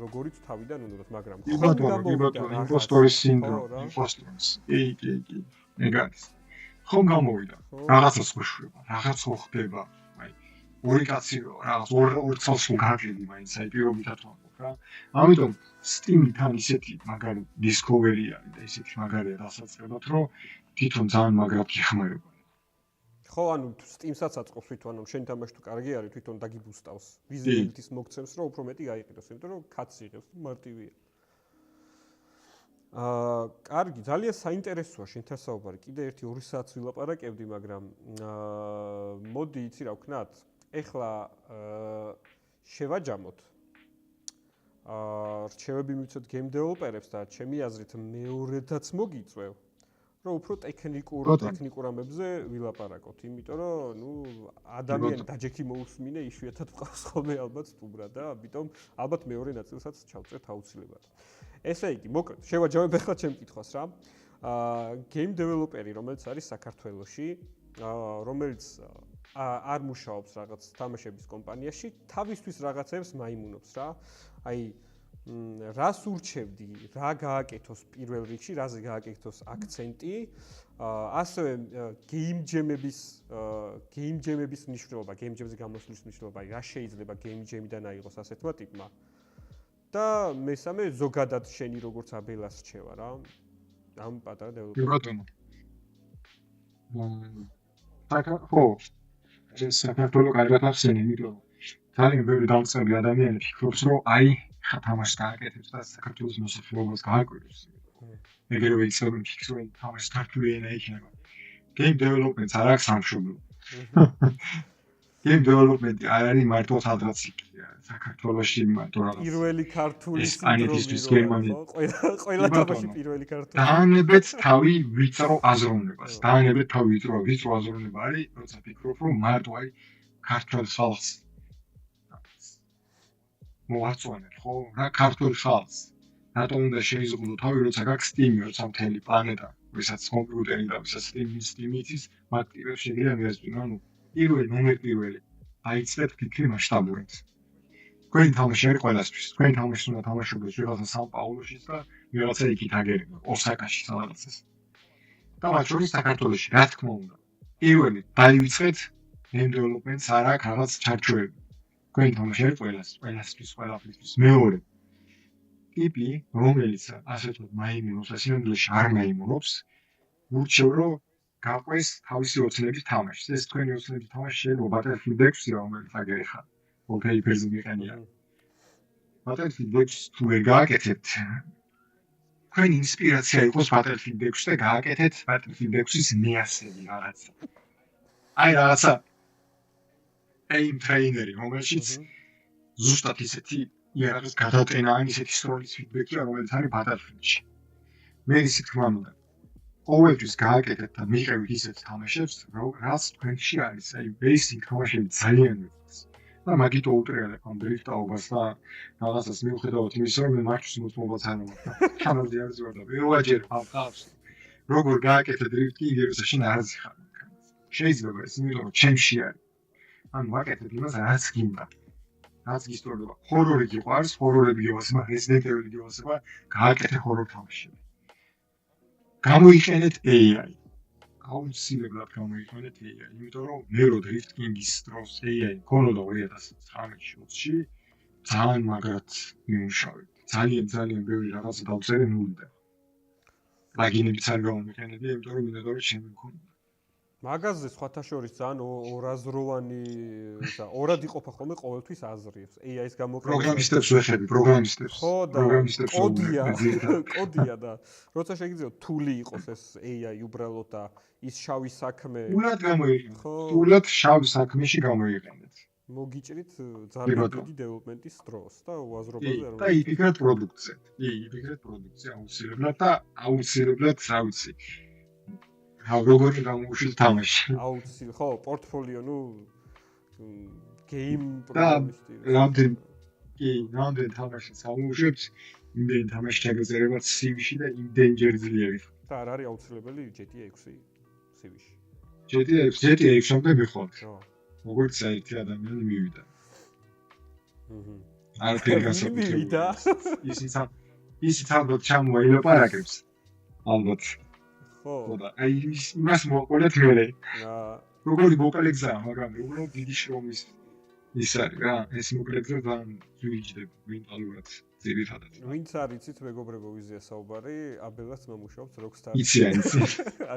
როგორიც თავიდან უნდათ, მაგრამ ხომ გამოვიდა იმპოსტორის სინდრომი, იმპოსტორის. კი. ეგ არის. ხომ გამოვიდა. რაღაცას გვეშვება, რაღაც ხო ხდება. ორი კაცი რაღაც ორ წელს გაგები მაინც აი პირობითად ვამბობ რა. ამიტომ Steam-თან ისეთი მაგარი Discovery არის და ისეთი მაგარია დასაწყებად, რომ თვითონ ძალიან მაგრად გიხმარება. ხო, ანუ Steam-საც აწყობს თვითონ, ანუ შენ თამაში თუ კარგი არის, თვითონ დაგიბუსტავს. visibility-ს მოგცემს, რომ უფრო მეტი გაიყიდოს, იმიტომ რომ კაცი იღებს, მარტივია. კარგი, ძალიან საინტერესოა შენთან საუბარი. კიდე 1-2 საათს ვილაპარაკებდი, მაგრამ მოდი იცი რა ვქნათ? ეხლა შევაჯამოთ. რჩევები მივცეთ game developer-ებს და ჩემი აზრით მეორედაც მოგიწევ, რომ უფრო ტექნიკურ ამებზე ვილაპარაკოთ, იმიტომ რომ ნუ ადამიანი დაჯექი მოусმინე იშვიათად ვყავს ხოლმე ალბათ სტუმრად და ამიტომ ალბათ მეორე ნაწილსაც ჩავწერთ აუცილებლად. ესე იგი, მოკლედ, შევაჯამებ ახლა ჩემ კითხვას რა. Game developer-ი, რომელიც არის საქართველოში, რომელიც არ მუშაობს რაღაც თამაშების კომპანიაში, თავისთვის რაღაცებს მაიმუნობს რა. აი რას ურჩევდი, რა გააკეთოს პირველ რიგში, რაზე გააკეთოს აქცენტი, ასევე game jam-ების მნიშვნელობა, game jam-ზე გამოსვლის მნიშვნელობა, აი რა შეიძლება game jam-დან აიღოს ასეთმა ტიპმა. და მესამე ზოგადად შენი როგორც აბელას რჩევა რა. ამ პატარა დეველოპერმა. ხო. ეს საქართველოს კარგად ახსენე, იმიტომ რომ ძალიან ბევრი დამწყები ადამიანი ფიქრობს, რომ აი ხა თამაშს გააკეთებს და საქართველოს მოსახლეობას გააკვირვებს. ეგრევე იცოდნენ ფიქრობენ თამაშს ქართული ენა იქნება. Game development არ აქვს სამშობლო. Game development არ არის მარტო სადღაცია. საქართველოში მარტო რაღაც. პირველი ქართული სინდრომი. ყველა თამაში პირველი ქართული. დაანებეთ თავი ვიწრო აზროვნებას. დაანებეთ თავი ვიწრო აზროვნება არის, როცა ფიქრობ, რომ მარტო აი ქართულ ხალხს მოაწონეთ, ხო? რა ქართულ ხალხს. რატომ უნდა შეიზღუდო თავი, როცა გაქვს Steam-ი, როცა მთელი პლანეტა, ვისაც კომპიუტერი და ვისაც Steam-ი იცის, მათ პირველ შეგვიძლია მიესწრო, ანუ პირველი ნომერ პირველი. აიცეთ ფიქრი მასშტაბურად. თქვენი თამაში არის ყველასთვის. თქვენი თამაში უნდა თამაშობდეს ვიღაცა სან პაულოშიც და ვიღაცა იქით აგერება, ოსაკაში სადღაცას. და მათ შორის საქართველოში, რა თქმა უნდა. პირველი დაივიწყეთ development-ს არ აქვს რაღაც ჩარჩოები. თქვენი თამაში არის ყველასთვის, ყველაფრისთვის. მეორე ტიპი, რომელიც ასეთ მაიმუნებს, სინამდვილეში არ მაიმუნობს, ურჩევ რომ გაყვეს თავისი ოცნების თამაშს. ეს თქვენი ოცნების თამაში შეიძლება Battlefield 6-ი რომელიც აგერეხა. Wallpaper-ზე მიყენია. Battlefield 6 თუ ვერ გააკეთებთ, თქვენი ინსპირაცია იყოს Battlefield 6 და გააკეთეთ Battlefield 6-ის მეასები რაღაცა. აი რაღაცა aim trainer-ი, რომელშიც ზუსტად ისეთი იარაღის გადატენა, ისეთი სროლის ფიდბექია, რომელიც არის Battlefield-ში. მე ისეთ თქმა უნდა. ყოველთვის გააკეთეთ და მიყევით ისეთ თამაშებს, რაც თქვენში არის. აი basic თამაშები ძალიან მეყვარს. და მაგით უტრიალებ ამ დრიფტაობას და რაღაცას მიუხედავად იმისა, რომ მე მარჩის მოწმობაც არ მაქვს. კანალზე არ ზურდა. ვეუაჯერ ხავს. როგორ გააკეთე დრიფტი, იგივე შენ არ ზიხარ. შეიძლება ეს იმიტომ რომ ჩემში არის. ან ვაკეთებ იმას, რაც გინდა. რაც გისწორდება. ჰორორი გიყვარს, ჰორორები გიყვარს, Resident Evil გიყვარს, გააკეთე ჰორორ თამაშები. გამოიყენეთ AI. აუცილებლად გამოიყენეთ AI, იმიტომ რომ მე რო Drift King-ის დროს AI ქონოდა 2019-20-ში, ძალიან მაგრად იმუშავე. ძალიან ბევრი რაღაცა დავწერე ნულიდან. პლაგინებიც არ გამომიყენებია, იმიტომ რომ მინდოდა რომ ჩემი მქონდა. მაგაზე სხვათა შორის ძალიან ორაზროვანი და ორად იყოფა ხოლმე ყოველთვის აზრებს. AI-ის გამოყენება. პროგრამისტებს ვეხები, პროგრამისტებს. ხო და პროგრამისტებს კოდია და როცა შეიძლება თული იყოს ეს AI უბრალოდ და ის შავი საქმე. თულად გამოიყენეთ. თულად შავ საქმეში გამოიყენეთ. მოგიჭრით ძალიან დიდი დეველოპმენტის დროს და უაზრობაზე და იფიქრეთ პროდუქტზე. იფიქრეთ პროდუქტზე აუცილებლად და აუცილებლად რა ვიცი. როგორი გამოუშვით თამაში. აუცილებლად, ხო, პორტფოლიო, game პროგრამისტი. რამდენ თამაშს ამოუშვებთ, იმდენ თამაში ჩაგეწერებათ CV-ში და იმდენ ჯერ ძლიერი. და არ არის აუცილებელი GTA 6 CV-ში. GTA 6-მდე მიხვალთ. როგორც ერთი ადამიანი მივიდა. არ მივიდა. ისიც ალბათ ჩამოა ილაპარაკებს. ალბათ. ხო. და აი იმას მოყოლეთ მერე. როგორი მოკალეგზაა, მაგრამ უბრალოდ დიდი შრომის ის არის რა, ეს მოკალეგზა ძალიან ძვირიჭდება მენტალურად ძირითადად. ვინც არ იცით მეგობრებო ვიზია საუბარი, აბელაც მომუშავებს Rockstar-ში. იცი.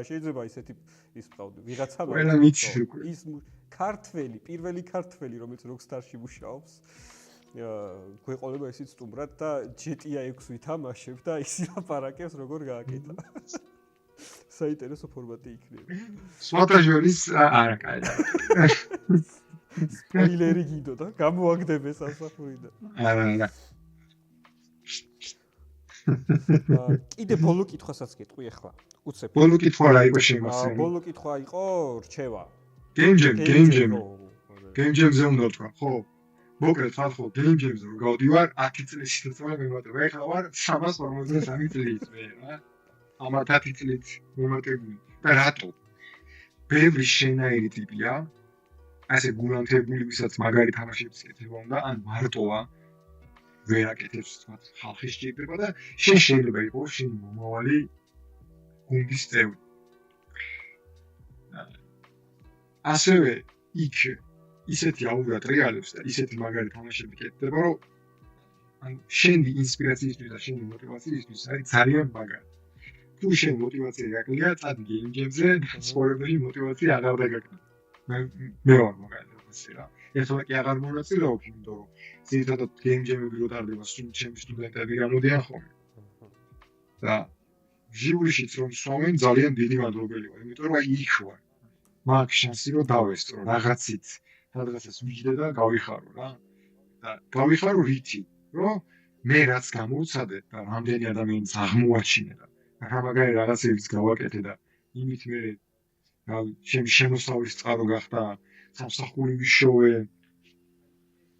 შეიძლება ისეთი ის ვყავდი. ვიღაცა ყველა მიცი უკვე. ის პირველი ქართველი, რომელიც Rockstar-ში მუშაობს. გვეყოლება ისიც სტუმრად და GTA 6 ვითამაშებ და ის ილაპარაკებს როგორ გააკეთა. საინტერესო ფორმატი იქნება. სხვათა შორის არა კაი. სპოილერი გიდოდა, გამოაგდებეს ასახურიდან. არა. კიდე ბოლო კითხვასაც გეტყვი ახლა. უცებ. ბოლო კითხვა რა იყო შემოსული? ბოლო კითხვა იყო რჩევა. Game Jam-ზე უნდა თქვა, ხო. მოკლედ ხო, Game Jam-ზე რომ გავდივარ, 10 წლის სიტყვა მემატება. ეხლა ვარ 353 წლის მე რა. ამათ 10 წლით მომატებული. და რატო? ბევრი შენაირი ტიპია. ასე გულანთებული, ვისაც მაგარი თამაშების კეთება უნდა, ან მარტოა ვერ აკეთებს თქვა, ხალხი სჭირდება და შენ შეიძლება იყოს შენი მომავალი გუნდის წევრი. ასევე იქ ისეთი აურა ტრიალებს და ისეთი მაგარი თამაშები კეთდება, რომ ან შენი ინსპირაციისთვის და შენი მოტივაციისთვის არის ძალიან მაგარი. თუ შენ მოტივაცია გაკლია, წადი Game Jam-ზე, სპორტებში მოტივაცია აღარ დაგაკეთე. მე ვარ მაგალითად რა. ერთმა კი აღარ მონაწილეობ, იმიტომ რომ ძირითადად Game Jam-ები რო ტარდება, ჩემი სტუდენტები გამოდიან ხოლმე. და ჟიურიშიც რომ სვამენ, ძალიან დიდი მადლობელი ვარ, იმიტომ რომ აი იქ ვარ. მაგ შანსი რომ დავესწრო რაღაცით, რაღაცას ვიჯდე და გავიხარო რა. და გავიხარო რითი, რომ მე რაც გამოვცადე და რამდენი ადამიანს აღმოაჩინე და რა მაგარი რაღაცებიც გავაკეთე და იმით მე ჩემი შემოსავლის წყარო გახდა, სამსახური ვიშოვე.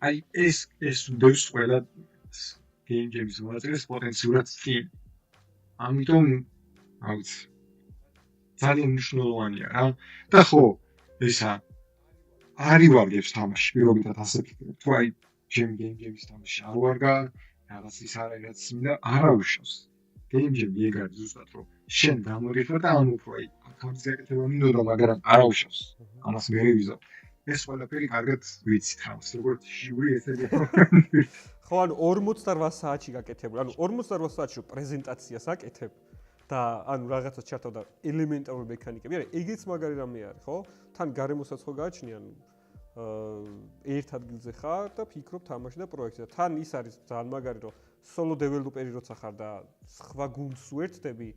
აი ეს უდევს ყველა Game Jam-ის მონაწილეს პოტენციურად წინ. ამიტომ აუც ძალიან მნიშვნელოვანია რა. და ხო, ესა არ ივარგებს თამაში, პირობითად ასე ვფიქრობ. თუ აი გეიმის თამაში არ ვარგა, რაღაც ის არის მინდა არაუშავს. გეიმი ეგ არის ზუსტად რომ შენ გამორიხარ და ამ უფრო აქაც ეკეთება მინდოდა, მაგრამ არაუშავს. ამას მე ვიზავ. ეს ყველაფერი კარგად ვიცით რამს, როგორც ჟიური ესე ხო, ანუ 48 საათში გაკეთებული. ანუ 48 საათში პრეზენტაციას აკეთებ და ანუ რაღაცას ჩართავ და ელემენტარული მექანიკები არის. ეგეც მაგარი რამე არის, ხო? თან გარემოსაც ხო გააჩნია, ანუ ერთ ადგილზე ხარ და ფიქრობ თამაში და პროექტზე. თან ის არის ძალიან მაგარი, რომ solo developer-ი როცა ხარ და სხვა გუნდს უერთდები,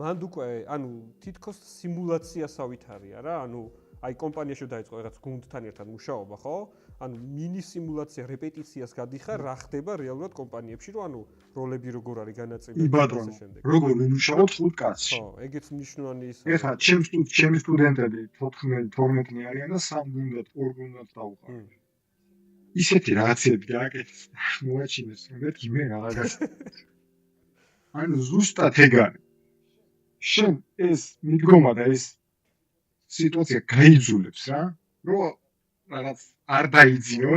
მანდ უკვე ანუ თითქოს სიმულაციასავით არის რა, ანუ აი კომპანიაში დაიწყო რაღაც გუნდთან ერთად მუშაობა, ხო? ანუ მინი სიმულაცია, რეპეტიციას გადიხარ, რა ხდება რეალურად კომპანიებში, რომ ანუ როლები როგორ არის განაწილებული და ასე შემდეგ. როგორ ვიმუშაოთ 5 კაცში. ხო, ეგეც მნიშვნელოვანი ის. ეხლა ჩემი სტუდენტები 14-12 არიან და 3 გუნდად, 2 გუნდად დავუყარ. ისეთი რაღაცები გააკეთეს, მოაჩინეს, რომ მეთქი მე რაღაც. ანუ ზუსტად ეგ არის. შენ ეს მიდგომა და ეს სიტუაცია გაიძულებს რა, რომ რაღაც არ დაიძინო.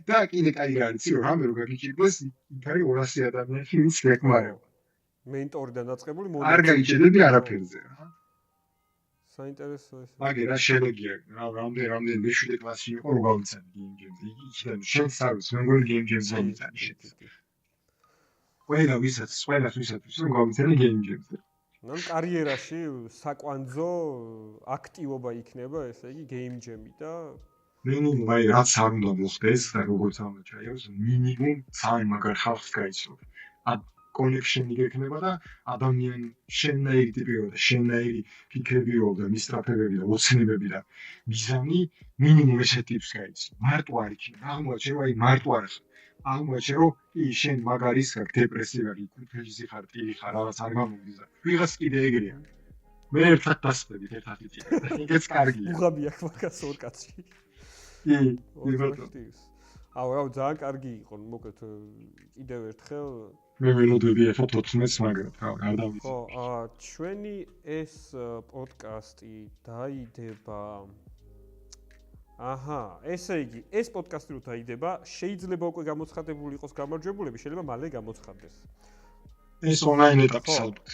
და კიდე კაი არის, რომ რამე რო გაგიჭირდეს, იქ არის 200 ადამიანი, ვინც გეკმარება. მენტორიდან დაწყებული არ გაიჭედები არაფერზე რა. საინტერესო ეს. მაგე რა შელეგია, რამდენი მეშვიდე კლასში იყო რო გავიცანი გეიმ-ჯემზე. იქიდან შენს არის, მე მგონი გეიმ-ჯემზე გავიცანი შენს. ვისაც რომ გავიცანი გეიმ-ჯემზე. ნუ კარიერაში საკვანძო აქტივობა იქნება, ესე იგი გეიმ-ჯემი და მინიმუმ აი რაც არ უნდა მოხდეს, როგორც ამბობ ჩაიოს, მინიმუმ ძალიან მაგარ ხალხს გაიცნობ. კონექშენი გექნება და ადამიანი შენნაირი ტიპიო და შენნაირი ფიქრებიო და მისწრაფებები და ოცნებები და მიზანი მინიმუმ ესეთი ტიპს გაიცნობ. მარტო არ იქნება, აღმოაჩენ აი მარტო არ ხარ. აღმოაჩენ რომ შენ მაგარის ხარ, დეპრესივი, კუთხედი ხარ, ტირი ხარ, რაღაც არ გამოგიზა. ვიღაც კიდე ეგრეა. მე ერთად დასწრებით, ერთად იწია. ეგეც კარგია. უღაბი აქ მაგას ორ კაცში. აუ, ძალიან კარგი იყო, მოკლედ კიდევ ერთხელ მე ველოდები ახლა 14-ს მაგრამ არ დავიცი. ხო, ჩვენი ეს პოდკასტი დაიდება აჰა, ესე იგი, ეს პოდკასტი რო დაიდება, შეიძლება უკვე გამოცხადებული იყოს გამარჯვებულები, შეიძლება მალე გამოცხადდეს. ეს ონლაინ ეტაპის ალბათ.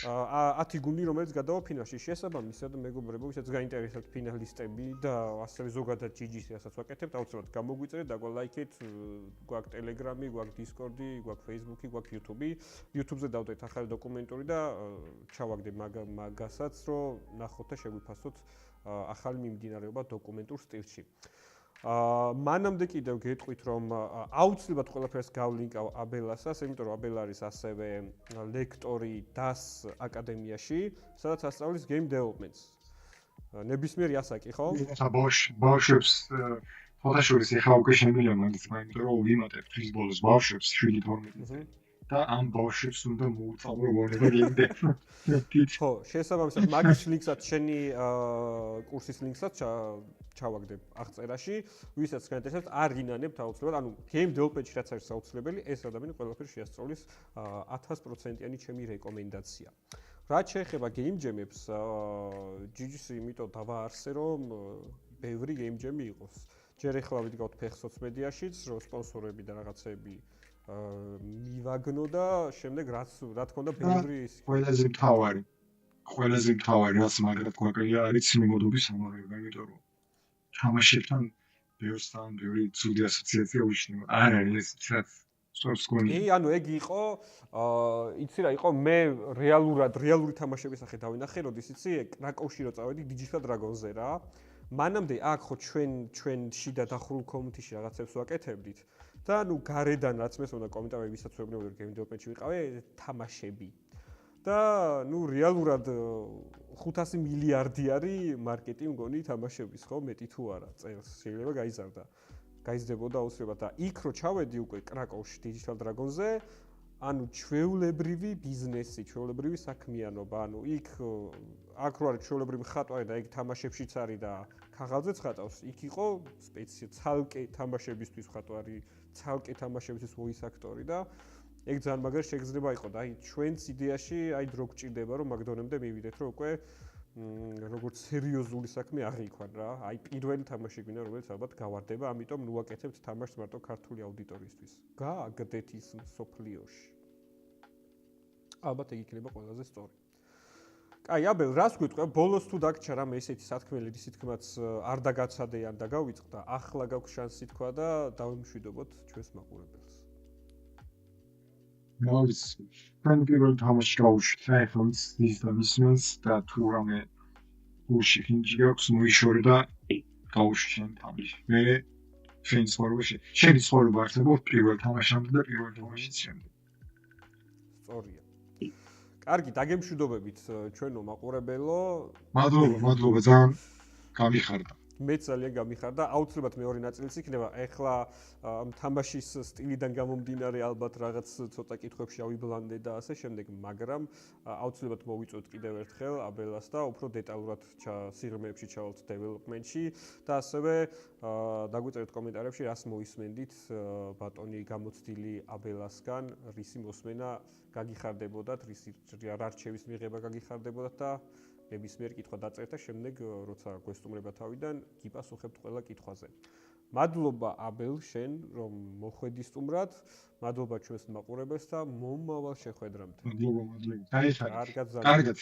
10 გუნდი, რომელიც გადავა ფინალში, შესაბამისად, მეგობრებო, ვისაც გაინტერესებთ ფინალისტები და ასევე ზოგადად GG-ს რასაც ვაკეთებთ, აუცილებლად გამოგვიწერეთ, დაგვალაიქეთ, გვაქვს Telegram-ი, გვაქვს Discord-ი, გვაქვს Facebook-ი, გვაქვს YouTube-ი. YouTube-ზე დავდეთ ახალი დოკუმენტური და ჩავაგდე მაგასაც, რომ ნახოთ და შეგვიფასოთ ახალი მიმდინარეობა დოკუმენტურ სტილში. მანამდე კიდევ გეტყვით, რომ აუცილებლად ყველაფერს გავლინკავ აბელასას, იმიტომ რომ აბელა არის ასევე ლექტორი DAS აკადემიაში, სადაც ასწავლის game development-ს. ნებისმიერი ასაკი, ხო? ეხლა ბავშვებს ფოტოშოპის ეხლა უკვე შემიძლია მაგის, იმიტომ რომ ვიმატებ თვის ბოლოს ბავშვებს 7-12-ზე. და ამ ბავშვებს უნდა მოუწავრო მონება გეიმდე. ხო, შესაბამისად, მაგის ლინკსაც შენი კურსის ლინკსაც ჩავაგდებ აღწერაში, ვისაც გაინტერესებთ, არ გინანებთ აუცილებლად, ანუ game development-ში რაც არის საოცრებელი, ეს ადამიანი ყველაფერს შეასწავლის 1000%-იანი ჩემი რეკომენდაცია. რაც შეეხება game jam-ებს, GG-ს იმიტომ დავაარსე, რომ ბევრი game jam-ი იყოს. ჯერ ახლა ვიდგავთ ფეხსოცმედიაშიც, რომ სპონსორები და რაღაცები მივაგნო და შემდეგ რა თქმა უნდა ბევრი ის ყველაზე მთავარი რაც მაგრად გვაკლია არის მიმოდობის ამაღლება, იმიტომ რომ თამაშებთან ბევრი ცუდი ასოციაცია უშნიო. არ არის ეს რაც სწორს გონია. ანუ ეგ იყო, იცი რა იყო, მე რეალური თამაშების სახე დავინახე, როდის იცი, კრაკოვში რო წავედი Digital Dragon-ზე რა. მანამდე აქ ხო ჩვენში და დახურულ კომუნიტიში რაღაცებს ვაკეთებდით. და ნუ გარედან რაც მესმოდა კომენტარები ვისაც ვებნებოდი game development-ში ვიყავე თამაშები. და ნუ რეალურად 500 მილიარდი არის მარკეტი მგონი თამაშების, ხო, მეტი თუ არა, წელს შეიძლება გაიზრდებოდა აუცილებლად და იქ რო ჩავედი უკვე კრაკოვში Digital Dragon-ზე, ანუ ჩვეულებრივი ბიზნესი, ჩვეულებრივი საქმიანობა, ანუ იქ აქ რო არის ჩვეულებრივი ხატვარი და იქ თამაშებშიც არის და ქაღალდზეც ხატავს, იქ იყო ცალკე თამაშებისთვის ხატვარი, ცალკე თამაშებისთვის voice actor-ი და ეგ ძალიან მაგარი შეგრძნება იყო და აი ჩვენს იდეაში აი დრო გჭირდება რომ მაგდონემდე მივიდეთ რომ უკვე როგორც სერიოზული საქმე აღიქვან რა. აი პირველი თამაში გვინდა, რომელიც ალბათ გავარდება, ამიტომ ნუაკეთებთ თამაშს მარტო ქართული აუდიტორიისთვის. გააგდეთ ის სოფლიოში. ალბათ ეგ იქნება ყველაზე სწორი. აი, აბელ, რას გვიტყვი? ბოლოს თუ დაგჭა რამე ესეთი სათქმელი, რისი თქმაც არ დაგაცადე ან დაგავიწყდა, ახლა გაქვს შანსი თქვა და დავიმშვიდობოთ ჩვენს მაყურებელს. მოდის თან პირველ თამაში გავუშვით რა ეხლა ის და მისმენს და თუ რამე გულში ხინჯი გაქვს მოიშორე და გავუშვი შენ თამაში მე შენი ცხოვრება არსებობს პირველ თამაშამდე და პირველ თამაშიც შემდეგ სწორია. კარგი, დაგემშვიდობებით ჩვენო მაყურებელო. მადლობა ძალიან გამიხარდა. მეც ძალიან გამიხარდა. აუცილებლად მეორე ნაწილიც იქნება. ეხლა თამაშის სტილიდან გამომდინარე ალბათ რაღაც ცოტა კითხვებში ავიბლანდე და ასე შემდეგ, მაგრამ აუცილებლად მოვიწვევთ კიდევ ერთხელ აბელას და უფრო დეტალურად სიღრმეებში ჩავალთ დეველოპმენტში და ასევე დაგვიწერეთ კომენტარებში რას მოისმენდით ბატონი გამოცდილი აბელასგან, რისი მოსმენა გაგიხარდებოდათ, რა რჩევის მიღება გაგიხარდებოდათ და ნებისმიერ კითხვა დაწერთ და შემდეგ როცა გვესტუმრება თავიდან გიპასუხებთ ყველა კითხვაზე. მადლობა აბელ შენ რომ მოხვედი სტუმრად, მადლობა ჩვენს მაყურებელს და მომავალ შეხვედრამდე. მადლობა. კარგად.